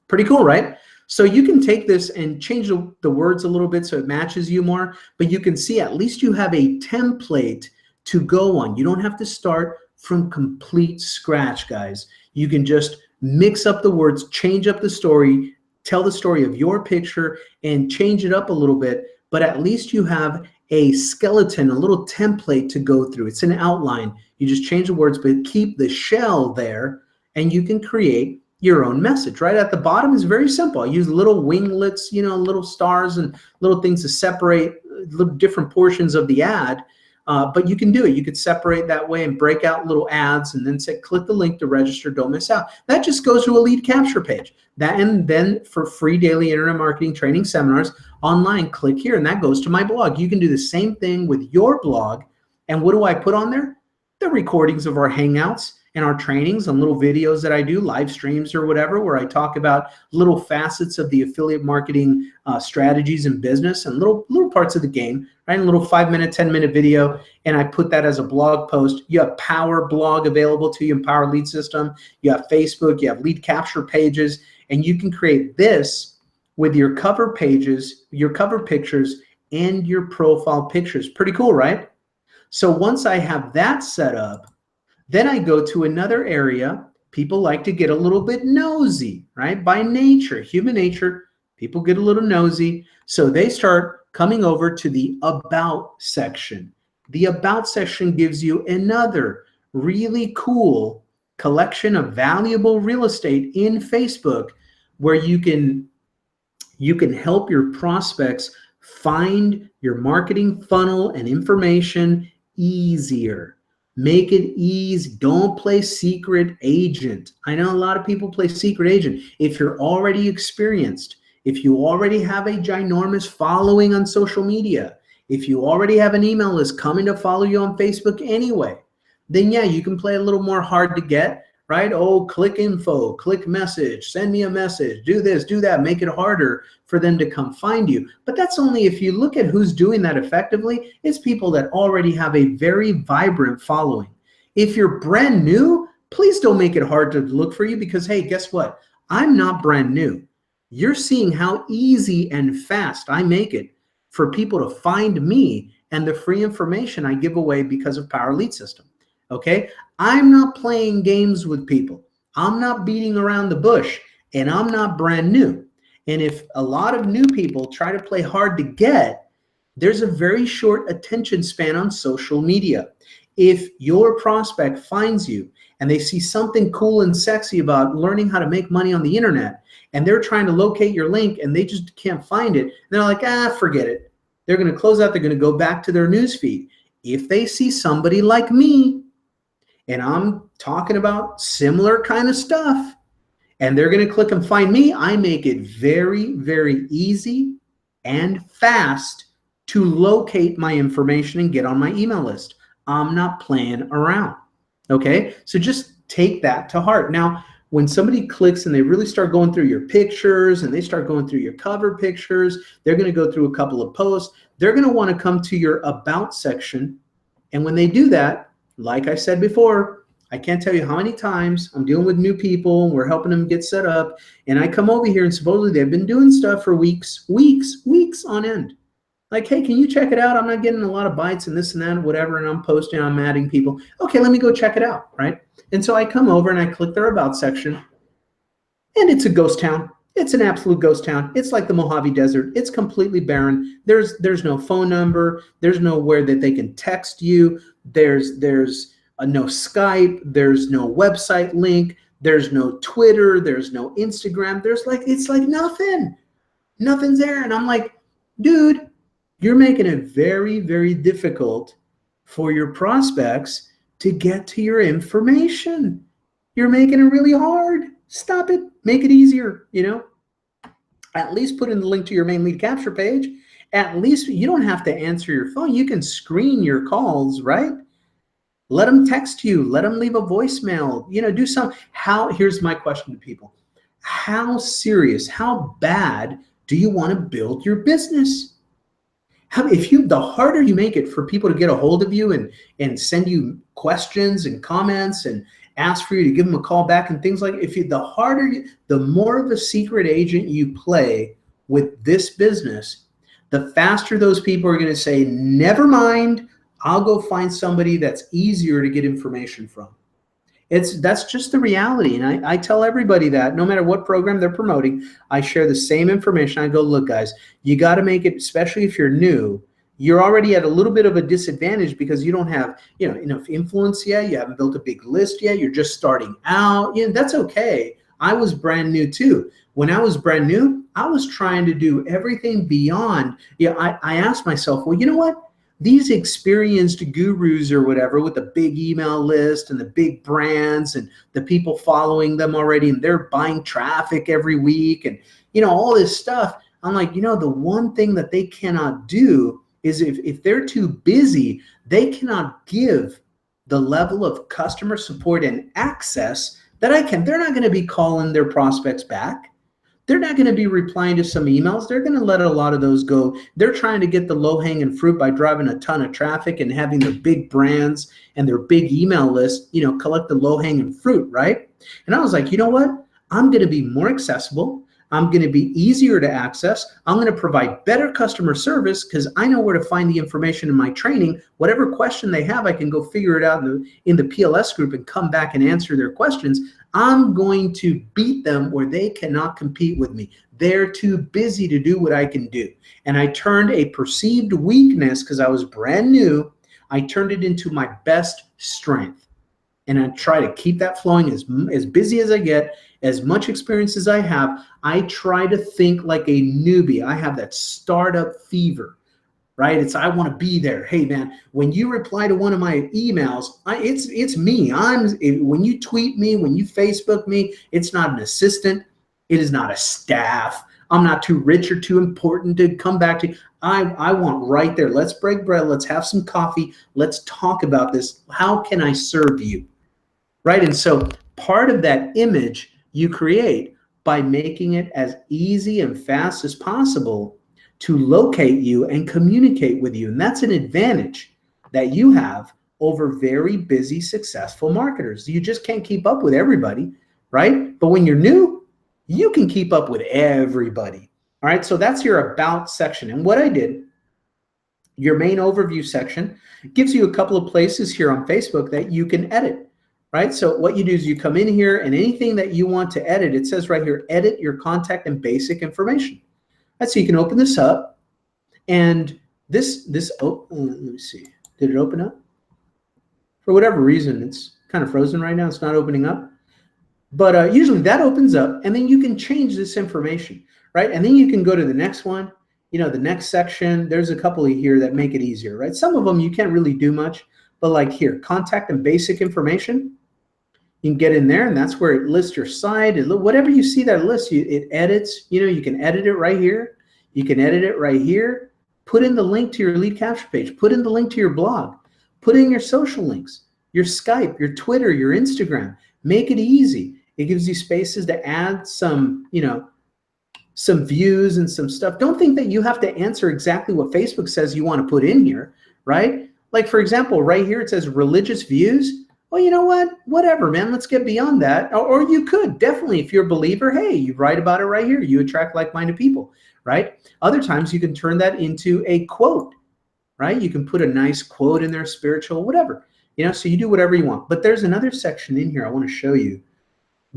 Pretty cool, right? So you can take this and change the words a little bit so it matches you more, but you can see at least you have a template to go on. You don't have to start from complete scratch, guys. You can just mix up the words, change up the story, tell the story of your picture and change it up a little bit, but at least you have a skeleton, a little template to go through. It's an outline. You just change the words, but keep the shell there, and you can create your own message. Right at the bottom is very simple. I use little winglets, you know, little stars and little things to separate little different portions of the ad. But you can do it. You could separate that way and break out little ads and then say, click the link to register, don't miss out. That just goes to a lead capture page. That, and then for free daily internet marketing training seminars online, click here, and that goes to my blog. You can do the same thing with your blog. And what do I put on there? The recordings of our hangouts and our trainings and little videos that I do, live streams or whatever, where I talk about little facets of the affiliate marketing strategies and business and little parts of the game, right? A little 5-minute, 10-minute video, and I put that as a blog post. You have Power Blog available to you in Power Lead System. You have Facebook, you have lead capture pages, and you can create this with your cover pages, your cover pictures, and your profile pictures. Pretty cool, right? So once I have that set up, then I go to another area. People like to get a little bit nosy, right? By nature, human nature, people get a little nosy. So they start coming over to the About section. The About section gives you another really cool collection of valuable real estate in Facebook where you can help your prospects find your marketing funnel and information easier. Make it easy. Don't play secret agent. I know a lot of people play secret agent. If you're already experienced, if you already have a ginormous following on social media, if you already have an email list coming to follow you on Facebook anyway, then yeah, you can play a little more hard to get, right? Oh, click info, click message, send me a message, do this, do that, make it harder for them to come find you. But that's only if you look at who's doing that effectively, it's people that already have a very vibrant following. If you're brand new, please don't make it hard to look for you because, hey, guess what? I'm not brand new. You're seeing how easy and fast I make it for people to find me and the free information I give away because of Power Lead System. Okay, I'm not playing games with people. I'm not beating around the bush, and I'm not brand new. And if a lot of new people try to play hard to get, there's a very short attention span on social media. If your prospect finds you and they see something cool and sexy about learning how to make money on the internet, and they're trying to locate your link and they just can't find it, they're like, forget it. They're going to close out. They're going to go back to their newsfeed. If they see somebody like me, and I'm talking about similar kind of stuff, and they're going to click and find me, I make it very, very easy and fast to locate my information and get on my email list. I'm not playing around, okay? So just take that to heart. Now, when somebody clicks and they really start going through your pictures and they start going through your cover pictures, they're going to go through a couple of posts. They're going to want to come to your About section, and when they do that, like I said before, I can't tell you how many times I'm dealing with new people and we're helping them get set up, and I come over here and supposedly they've been doing stuff for weeks on end. Like, hey, can you check it out? I'm not getting a lot of bites and this and that, whatever, and I'm posting, I'm adding people. Okay, let me go check it out, right? And so I come over and I click their About section, and it's a ghost town. It's an absolute ghost town. It's like the Mojave Desert. It's completely barren. There's no phone number. There's nowhere that they can text you. There's no Skype. There's no website link. There's no Twitter. There's no Instagram. It's like nothing. Nothing's there. And I'm like, dude, you're making it very, very difficult for your prospects to get to your information. You're making it really hard. Stop it. Make it easier, At least put in the link to your main lead capture page. At least you don't have to answer your phone. You can screen your calls, right? Let them text you. Let them leave a voicemail. Do some. Here's my question to people. How serious, how bad do you want to build your business? The harder you make it for people to get a hold of you and send you questions and comments and ask for you to give them a call back and things like, the more of a secret agent you play with this business, the faster those people are going to say, never mind, I'll go find somebody that's easier to get information from. That's just the reality. And I tell everybody that no matter what program they're promoting, I share the same information. I go, look, guys, you got to make it, especially if you're new, you're already at a little bit of a disadvantage because you don't have, enough influence yet. You haven't built a big list yet. You're just starting out. That's okay. I was brand new too. When I was brand new, I was trying to do everything beyond. I asked myself, well, you know what? These experienced gurus or whatever with the big email list and the big brands and the people following them already, and they're buying traffic every week and, all this stuff. I'm like, the one thing that they cannot do is if they're too busy, they cannot give the level of customer support and access that I can. They're not going to be calling their prospects back. They're not going to be replying to some emails. They're going to let a lot of those go. They're trying to get the low-hanging fruit by driving a ton of traffic and having their big brands and their big email list, collect the low-hanging fruit, right? And I was like, you know what? I'm going to be more accessible. I'm going to be easier to access. I'm going to provide better customer service because I know where to find the information in my training. Whatever question they have, I can go figure it out in the PLS group and come back and answer their questions. I'm going to beat them where they cannot compete with me. They're too busy to do what I can do. And I turned a perceived weakness because I was brand new. I turned it into my best strength. And I try to keep that flowing as busy as I get, as much experience as I have. I try to think like a newbie. I have that startup fever, right? I want to be there. Hey man, when you reply to one of my emails, it's me. When you tweet me, when you Facebook me, it's not an assistant. It is not a staff. I'm not too rich or too important to come back to. I want right there. Let's break bread. Let's have some coffee. Let's talk about this. How can I serve you? Right? And so part of that image you create by making it as easy and fast as possible to locate you and communicate with you. And that's an advantage that you have over very busy, successful marketers. You just can't keep up with everybody, right? But when you're new, you can keep up with everybody. All right, so that's your about section. And what I did, your main overview section gives you a couple of places here on Facebook that you can edit. Right? So what you do is you come in here and anything that you want to edit, it says right here, edit your contact and basic information. Right, so you can open this up and let me see. Did it open up? For whatever reason, it's kind of frozen right now. It's not opening up. But usually that opens up and then you can change this information, right? And then you can go to the next one, the next section. There's a couple of here that make it easier, right? Some of them you can't really do much, but like here, contact and basic information. You can get in there and that's where it lists your site. Whatever you see that lists, it edits. You can edit it right here. You can edit it right here. Put in the link to your lead capture page. Put in the link to your blog. Put in your social links, your Skype, your Twitter, your Instagram. Make it easy. It gives you spaces to add some, some views and some stuff. Don't think that you have to answer exactly what Facebook says you want to put in here, right? Like for example, right here it says religious views. Well, you know what? Whatever, man. Let's get beyond that. Or you could definitely, if you're a believer, hey, you write about it right here. You attract like-minded people, right? Other times you can turn that into a quote, right? You can put a nice quote in there, spiritual, whatever. So you do whatever you want. But there's another section in here I want to show you.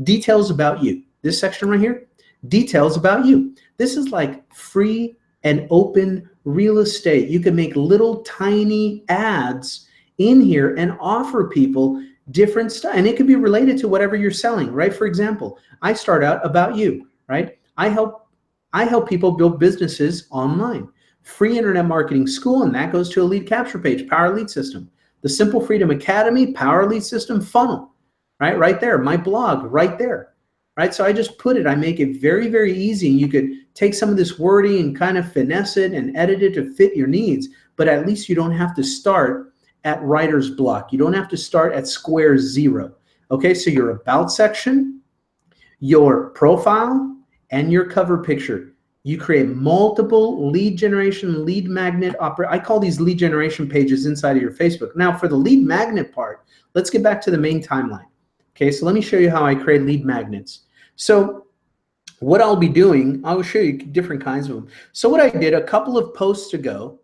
Details about you. This section right here, details about you. This is like free and open real estate. You can make little tiny ads in here and offer people different stuff, and it could be related to whatever you're selling, right? For example, I start out about you, right? I help people build businesses online. Free internet marketing school, and that goes to a lead capture page, Power Lead System. The Simple Freedom Academy, Power Lead System funnel, right? Right there, my blog, right there, right? So I just put it, I make it very, very easy. You could take some of this wording and kind of finesse it and edit it to fit your needs, but at least you don't have to start at writer's block. You don't have to start at square zero. Okay, so your about section, your profile, and your cover picture. You create multiple lead generation, lead magnet I call these lead generation pages inside of your Facebook. Now for the lead magnet part, let's get back to the main timeline. Okay, so let me show you how I create lead magnets. So what I'll be doing, I'll show you different kinds of them. So what I did a couple of posts ago,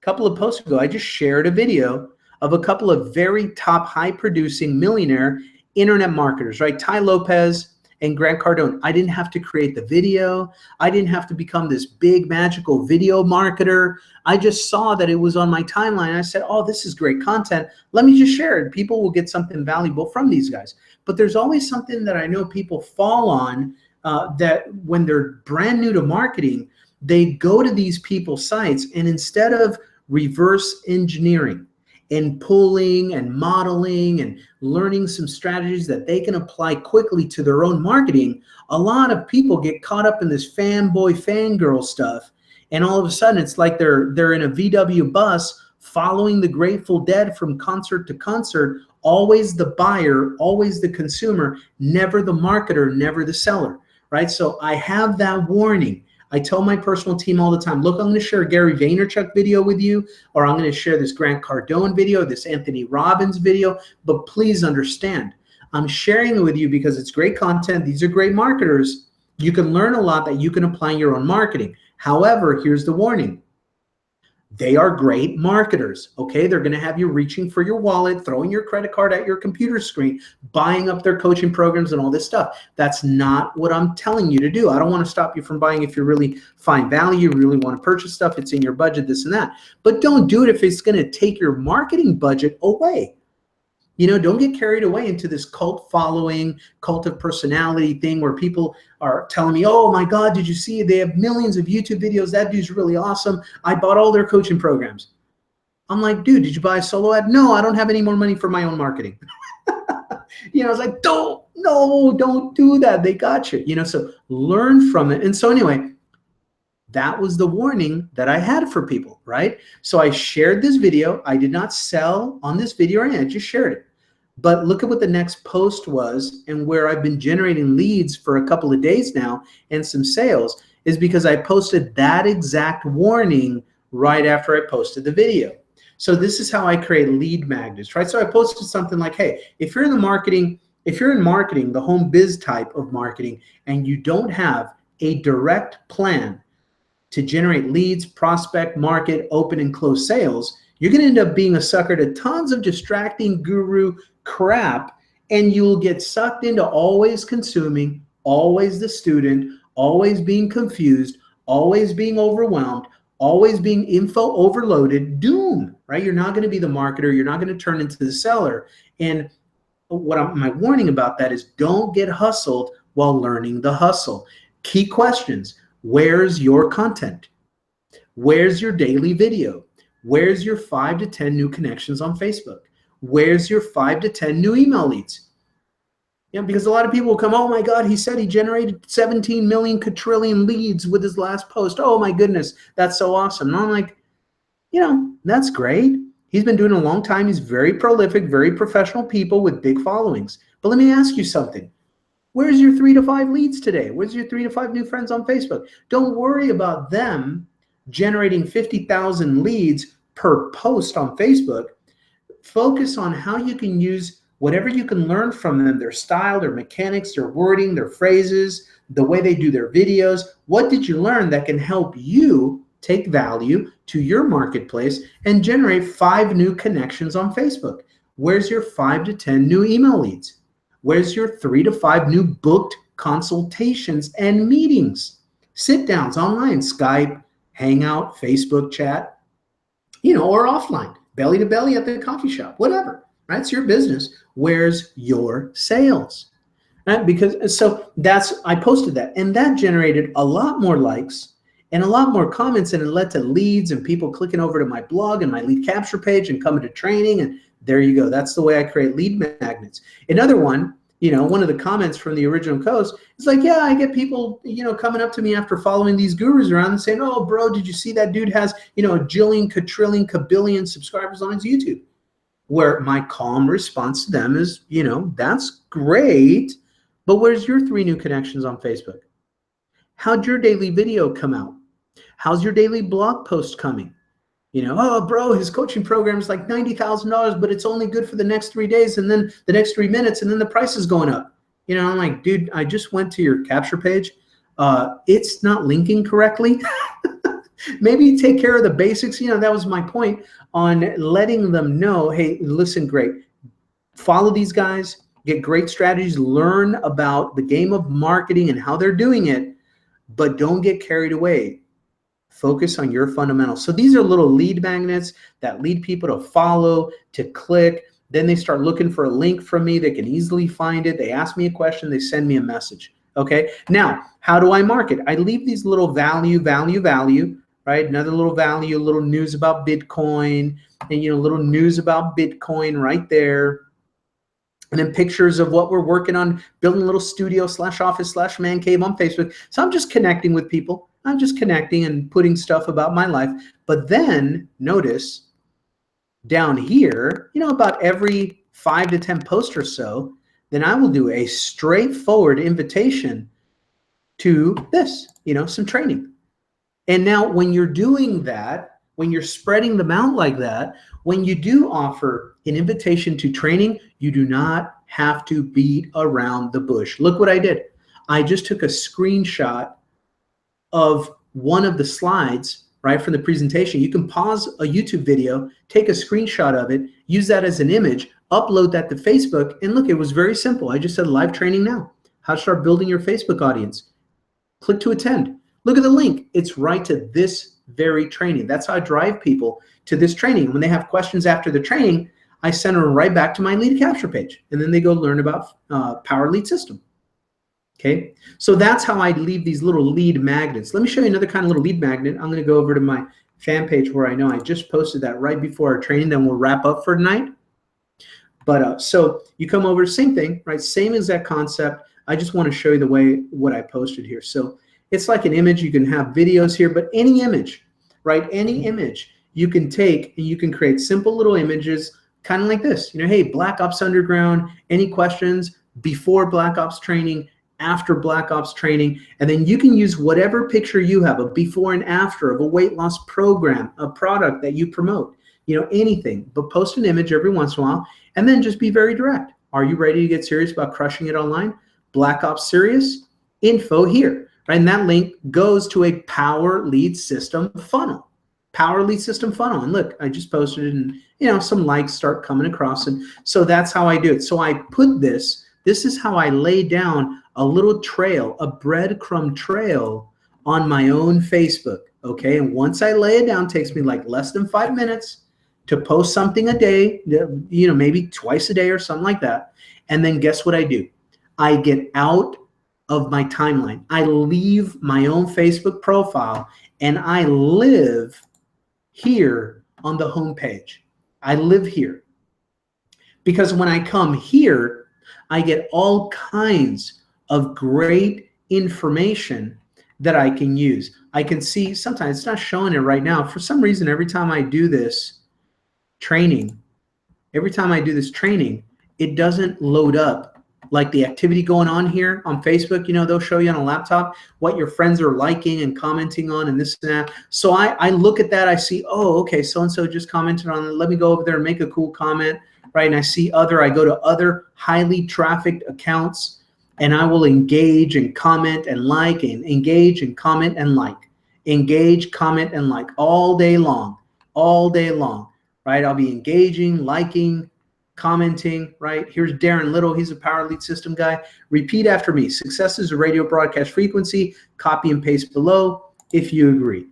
I just shared a video of a couple of very top high producing millionaire internet marketers, right? Tai Lopez and Grant Cardone. I didn't have to create the video. I didn't have to become this big magical video marketer. I just saw that it was on my timeline. I said, oh, this is great content. Let me just share it. People will get something valuable from these guys. But there's always something that I know people fall on that when they're brand new to marketing, they go to these people's sites, and instead of reverse engineering and pulling and modeling and learning some strategies that they can apply quickly to their own marketing, a lot of people get caught up in this fanboy, fangirl stuff. And all of a sudden it's like they're in a VW bus following the Grateful Dead from concert to concert, always the buyer, always the consumer, never the marketer, never the seller, right? So I have that warning. I tell my personal team all the time, look, I'm going to share a Gary Vaynerchuk video with you, or I'm going to share this Grant Cardone video, this Anthony Robbins video, but please understand, I'm sharing it with you because it's great content. These are great marketers. You can learn a lot that you can apply in your own marketing. However, here's the warning. They are great marketers, okay? They're going to have you reaching for your wallet, throwing your credit card at your computer screen, buying up their coaching programs and all this stuff. That's not what I'm telling you to do. I don't want to stop you from buying if you really find value, really want to purchase stuff, it's in your budget, this and that. But don't do it if it's going to take your marketing budget away. You know, don't get carried away into this cult following, cult of personality thing where people are telling me, oh my God, did you see they have millions of YouTube videos? That dude's really awesome. I bought all their coaching programs. I'm like, dude, did you buy a solo ad? No, I don't have any more money for my own marketing. You know, I was like, don't do that. They got you. You know, so learn from it. And so anyway, that was the warning that I had for people, right? So I shared this video. I did not sell on this video or anything. I just shared it. But look at what the next post was, and where I've been generating leads for a couple of days now and some sales is because I posted that exact warning right after I posted the video. So this is how I create lead magnets, right? So I posted something like, hey, if you're in marketing, the home biz type of marketing, and you don't have a direct plan to generate leads, prospect, market, open and close sales, you're going to end up being a sucker to tons of distracting guru crap, and you'll get sucked into always consuming, always the student, always being confused, always being overwhelmed, always being info overloaded, doom, right? You're not going to be the marketer. You're not going to turn into the seller. And my warning about that is don't get hustled while learning the hustle. Key questions. Where's your content? Where's your daily video? Where's your 5 to 10 new connections on Facebook? Where's your 5 to 10 new email leads? You know, because a lot of people will come, oh my God, he said he generated 17 million quadrillion leads with his last post. Oh my goodness, that's so awesome. And I'm like, you know, that's great. He's been doing it a long time. He's very prolific, very professional people with big followings. But let me ask you something. Where's your 3 to 5 leads today? Where's your 3 to 5 new friends on Facebook? Don't worry about them generating 50,000 leads per post on Facebook. Focus on how you can use whatever you can learn from them, their style, their mechanics, their wording, their phrases, the way they do their videos. What did you learn that can help you take value to your marketplace and generate 5 new connections on Facebook? Where's your 5 to 10 new email leads? Where's your 3 to 5 new booked consultations and meetings, sit downs online, Skype, Hangout, Facebook chat, or offline, belly to belly at the coffee shop, whatever, right? It's your business. Where's your sales? Right? I posted that, and that generated a lot more likes and a lot more comments, and it led to leads and people clicking over to my blog and my lead capture page and coming to training. And there you go. That's the way I create lead magnets. Another one, one of the comments from the original post is like, yeah, I get people, coming up to me after following these gurus around and saying, oh, bro, did you see that dude has, a jillion, quadrillion, kabillion subscribers on his YouTube? Where my calm response to them is, that's great, but where's your 3 new connections on Facebook? How'd your daily video come out? How's your daily blog post coming? Oh, bro, his coaching program is like $90,000, but it's only good for the next 3 days and then the next 3 minutes, and then the price is going up. I'm like, dude, I just went to your capture page. It's not linking correctly. Maybe take care of the basics. That was my point on letting them know, hey, listen, great. Follow these guys, get great strategies, learn about the game of marketing and how they're doing it, but don't get carried away. Focus on your fundamentals. So these are little lead magnets that lead people to follow, to click. Then they start looking for a link from me. They can easily find it. They ask me a question. They send me a message. Okay. Now, how do I market? I leave these little value, right? Another little value, little news about Bitcoin, and, little news about Bitcoin right there. And then pictures of what we're working on, building a little studio / office / man cave on Facebook. So I'm just connecting with people. I'm just connecting and putting stuff about my life. But then notice down here, about every 5 to 10 posts or so, then I will do a straightforward invitation to this, some training. And now when you're doing that, when you're spreading them out like that, when you do offer an invitation to training, you do not have to beat around the bush. Look what I did. I just took a screenshot of one of the slides, right, from the presentation. You can pause a YouTube video, take a screenshot of it, use that as an image, upload that to Facebook, and look, it was very simple. I just said live training now. How to start building your Facebook audience. Click to attend. Look at the link. It's right to this very training. That's how I drive people to this training. When they have questions after the training, I send them right back to my lead capture page, and then they go learn about Power Lead System. Okay, so that's how I leave these little lead magnets. Let me show you another kind of little lead magnet. I'm going to go over to my fan page where I know I just posted that right before our training. Then we'll wrap up for tonight. But so you come over, same thing, right? Same exact concept. I just want to show you the way what I posted here. So it's like an image. You can have videos here, but any image, right? Any image you can take and you can create simple little images, kind of like this. Hey, Black Ops Underground. Any questions before Black Ops training? After Black Ops training, and then you can use whatever picture you have, a before and after of a weight loss program, a product that you promote, anything, but post an image every once in a while, and then just be very direct. Are you ready to get serious about crushing it online? Black Ops Serious, info here, right? And that link goes to a Power Lead System funnel. Power Lead System funnel. And look, I just posted it, and some likes start coming across. And so that's how I do it. So I put this is how I lay down a little trail, a breadcrumb trail on my own Facebook, okay? And once I lay it down, it takes me like less than 5 minutes to post something a day, maybe twice a day or something like that. And then guess what I do? I get out of my timeline. I leave my own Facebook profile and I live here on the homepage. I live here. Because when I come here, I get all kinds of great information that I can use. I can see, sometimes it's not showing it right now. For some reason, every time I do this training, it doesn't load up like the activity going on here on Facebook. They'll show you on a laptop what your friends are liking and commenting on and this and that. So I look at that, I see, oh, okay, so-and-so just commented on it. Let me go over there and make a cool comment. Right, and I see I go to other highly trafficked accounts, and I will engage and comment and like, and engage and comment and like, engage, comment and like all day long, right? I'll be engaging, liking, commenting, right? Here's Darren Little. He's a Power Lead System guy. Repeat after me. Success is a radio broadcast frequency. Copy and paste below if you agree.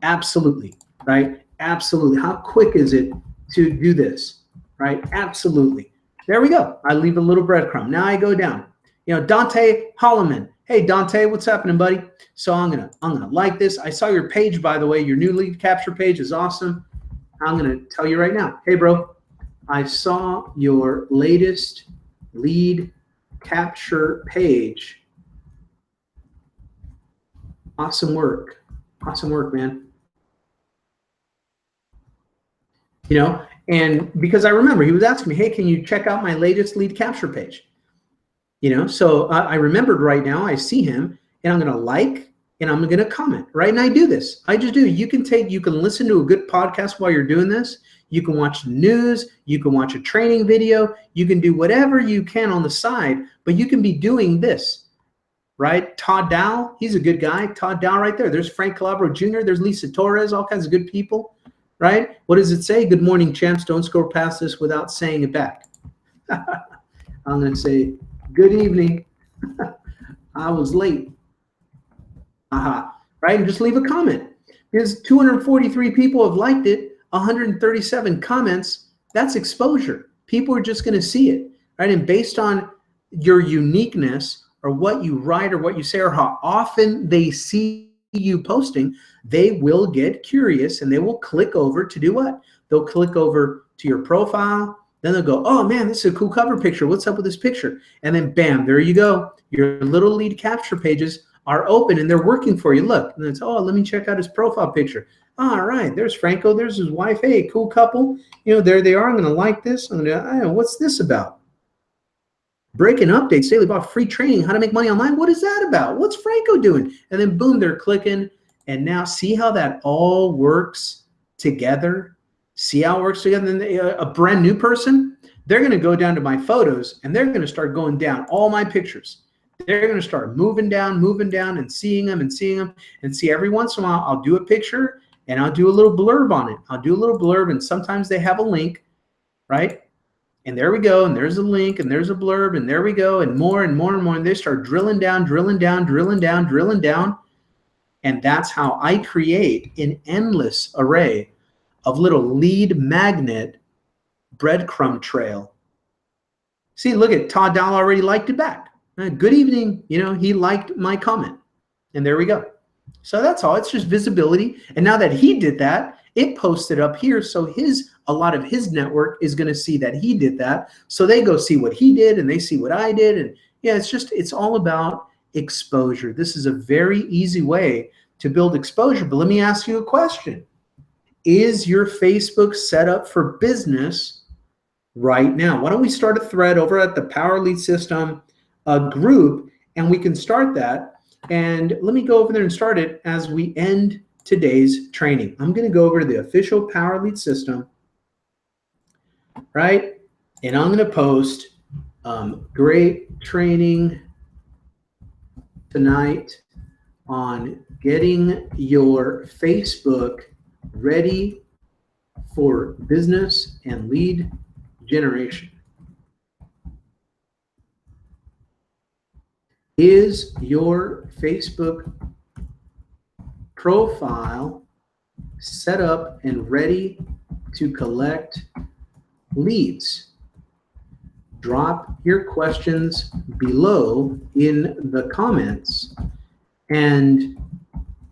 Absolutely, right? Absolutely. How quick is it to do this, right? Absolutely. There we go. I leave a little breadcrumb. Now I go down. You know, Dante Holloman. Hey, Dante, what's happening, buddy? So I'm gonna like this. I saw your page, by the way. Your new lead capture page is awesome. I'm gonna tell you right now. Hey, bro, I saw your latest lead capture page. Awesome work. Awesome work, man. You know, and because I remember he was asking me, hey, can you check out my latest lead capture page? You know, so I remembered right now. I see him, and I'm going to like, and I'm going to comment, right? And I do this. I just do. You can listen to a good podcast while you're doing this. You can watch the news. You can watch a training video. You can do whatever you can on the side, but you can be doing this, right? Todd Dow, he's a good guy. Todd Dow right there. There's Frank Calabro Jr. There's Lisa Torres, all kinds of good people, right? What does it say? Good morning, champs. Don't scroll past this without saying it back. I'm going to say, good evening. I was late. Right? And just leave a comment. Because 243 people have liked it, 137 comments. That's exposure. People are just going to see it, right? And based on your uniqueness or what you write or what you say or how often they see you posting, they will get curious and they will click over to do what? They'll click over to your profile. Then they'll go, oh man, this is a cool cover picture. What's up with this picture? And then bam, there you go. Your little lead capture pages are open and they're working for you. Look, and it's, oh, let me check out his profile picture. All right, there's Franco. There's his wife. Hey, cool couple. You know, there they are. I'm going to like this. I'm going to, what's this about? Breaking updates daily about free training, how to make money online. What is that about? What's Franco doing? And then boom, they're clicking. And now see how that all works together. See how it works together. And then a brand new person, they're going to go down to my photos and they're going to start going down all my pictures. They're going to start moving down and seeing them and see every once in a while I'll do a picture and I'll do a little blurb on it. I'll do a little blurb and sometimes they have a link, right? And there we go. And there's a link and there's a blurb and there we go. And more and more and more. And they start drilling down. And that's how I create an endless array of little lead magnet breadcrumb trail. See, look at Todd Dow already liked it back. Good evening. You know, he liked my comment. And there we go. So that's all. It's just visibility. And now that he did that, it posted up here. So a lot of his network is going to see that he did that. So they go see what he did and they see what I did. And yeah, it's all about exposure. This is a very easy way to build exposure. But let me ask you a question. Is your Facebook set up for business right now? Why don't we start a thread over at the Power Lead System group, and we can start that. And let me go over there and start it as we end today's training. I'm going to go over to the official Power Lead System, right? And I'm going to post great training tonight on getting your Facebook ready for business and lead generation. Is your Facebook profile set up and ready to collect leads? Drop your questions below in the comments and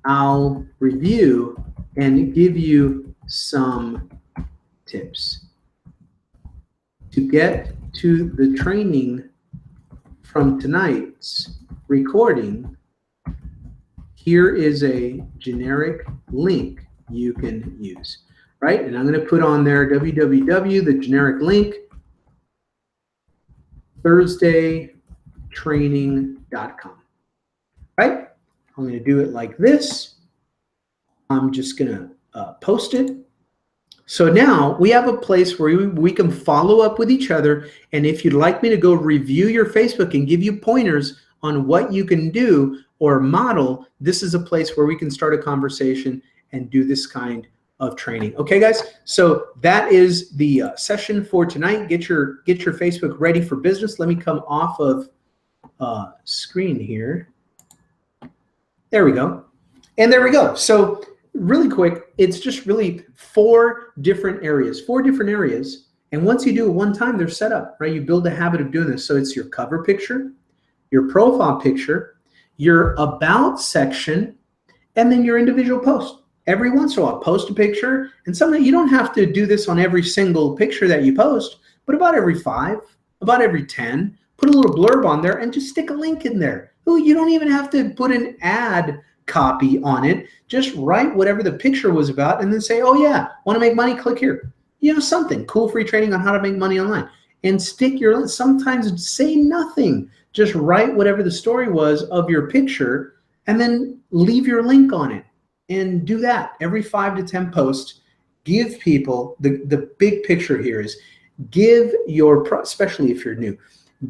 I'll review and give you some tips. To get to the training from tonight's recording, here is a generic link you can use, right? And I'm going to put on there www, the generic link, thursdaytraining.com, right? I'm going to do it like this. I'm just going to post it. So now we have a place where we can follow up with each other. And if you'd like me to go review your Facebook and give you pointers on what you can do or model, this is a place where we can start a conversation and do this kind of training. Okay, guys. So that is the session for tonight. Get your Facebook ready for business. Let me come off of screen here. There we go. And there we go. So really quick, it's just really 4 different areas. And once you do it one time, they're set up, right? You build a habit of doing this. So it's your cover picture, your profile picture, your about section, and then your individual post. Every once in a while, post a picture. And sometimes you don't have to do this on every single picture that you post, but about every 5, about every 10, put a little blurb on there and just stick a link in there. Oh, you don't even have to put an ad copy on it. Just write whatever the picture was about and then say, oh yeah, want to make money? Click here. You know, something cool, free training on how to make money online, and stick your, sometimes say nothing. Just write whatever the story was of your picture and then leave your link on it, and do that every 5 to 10 posts. Give people, the big picture here is give your, especially if you're new,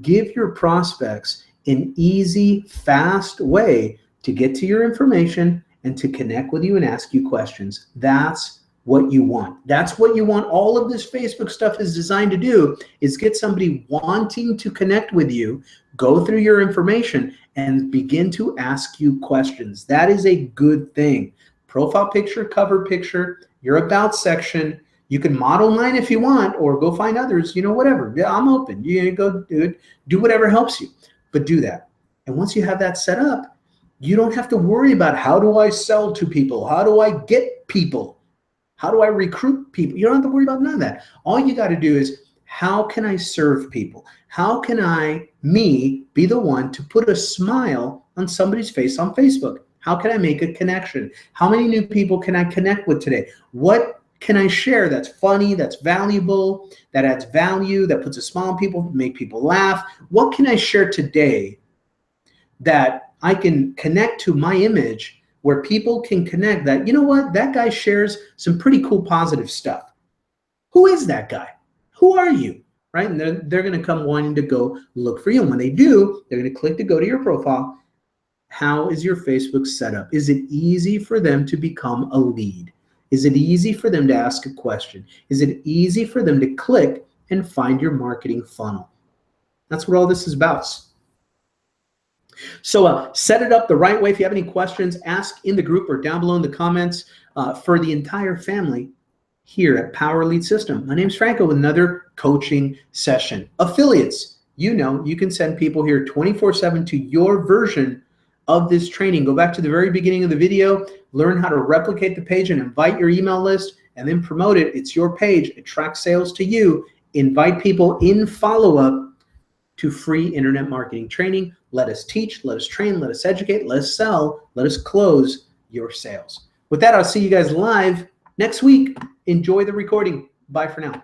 give your prospects an easy, fast way to get to your information and to connect with you and ask you questions. That's what you want. That's what you want. All of this Facebook stuff is designed to do, is get somebody wanting to connect with you, go through your information, and begin to ask you questions. That is a good thing. Profile picture, cover picture, your about section. You can model mine if you want, or go find others, you know, whatever. Yeah, I'm open. You go do it. Do whatever helps you, but do that. And once you have that set up, you don't have to worry about how do I sell to people? How do I get people? How do I recruit people? You don't have to worry about none of that. All you got to do is, how can I serve people? How can me, be the one to put a smile on somebody's face on Facebook? How can I make a connection? How many new people can I connect with today? What can I share that's funny, that's valuable, that adds value, that puts a smile on people, make people laugh? What can I share today that I can connect to my image, where people can connect that, you know what, that guy shares some pretty cool positive stuff. Who is that guy? Who are you? Right? And they're going to come wanting to go look for you. And when they do, they're going to click to go to your profile. How is your Facebook set up? Is it easy for them to become a lead? Is it easy for them to ask a question? Is it easy for them to click and find your marketing funnel? That's what all this is about. So set it up the right way. If you have any questions, ask in the group or down below in the comments for the entire family here at Power Lead System. My name's Franco with another coaching session. Affiliates, you know, you can send people here 24/7 to your version of this training. Go back to the very beginning of the video, learn how to replicate the page and invite your email list, and then promote it. It's your page. Attract sales to you. Invite people in follow-up to free internet marketing training. Let us teach, let us train, let us educate, let us sell, let us close your sales. With that, I'll see you guys live next week. Enjoy the recording. Bye for now.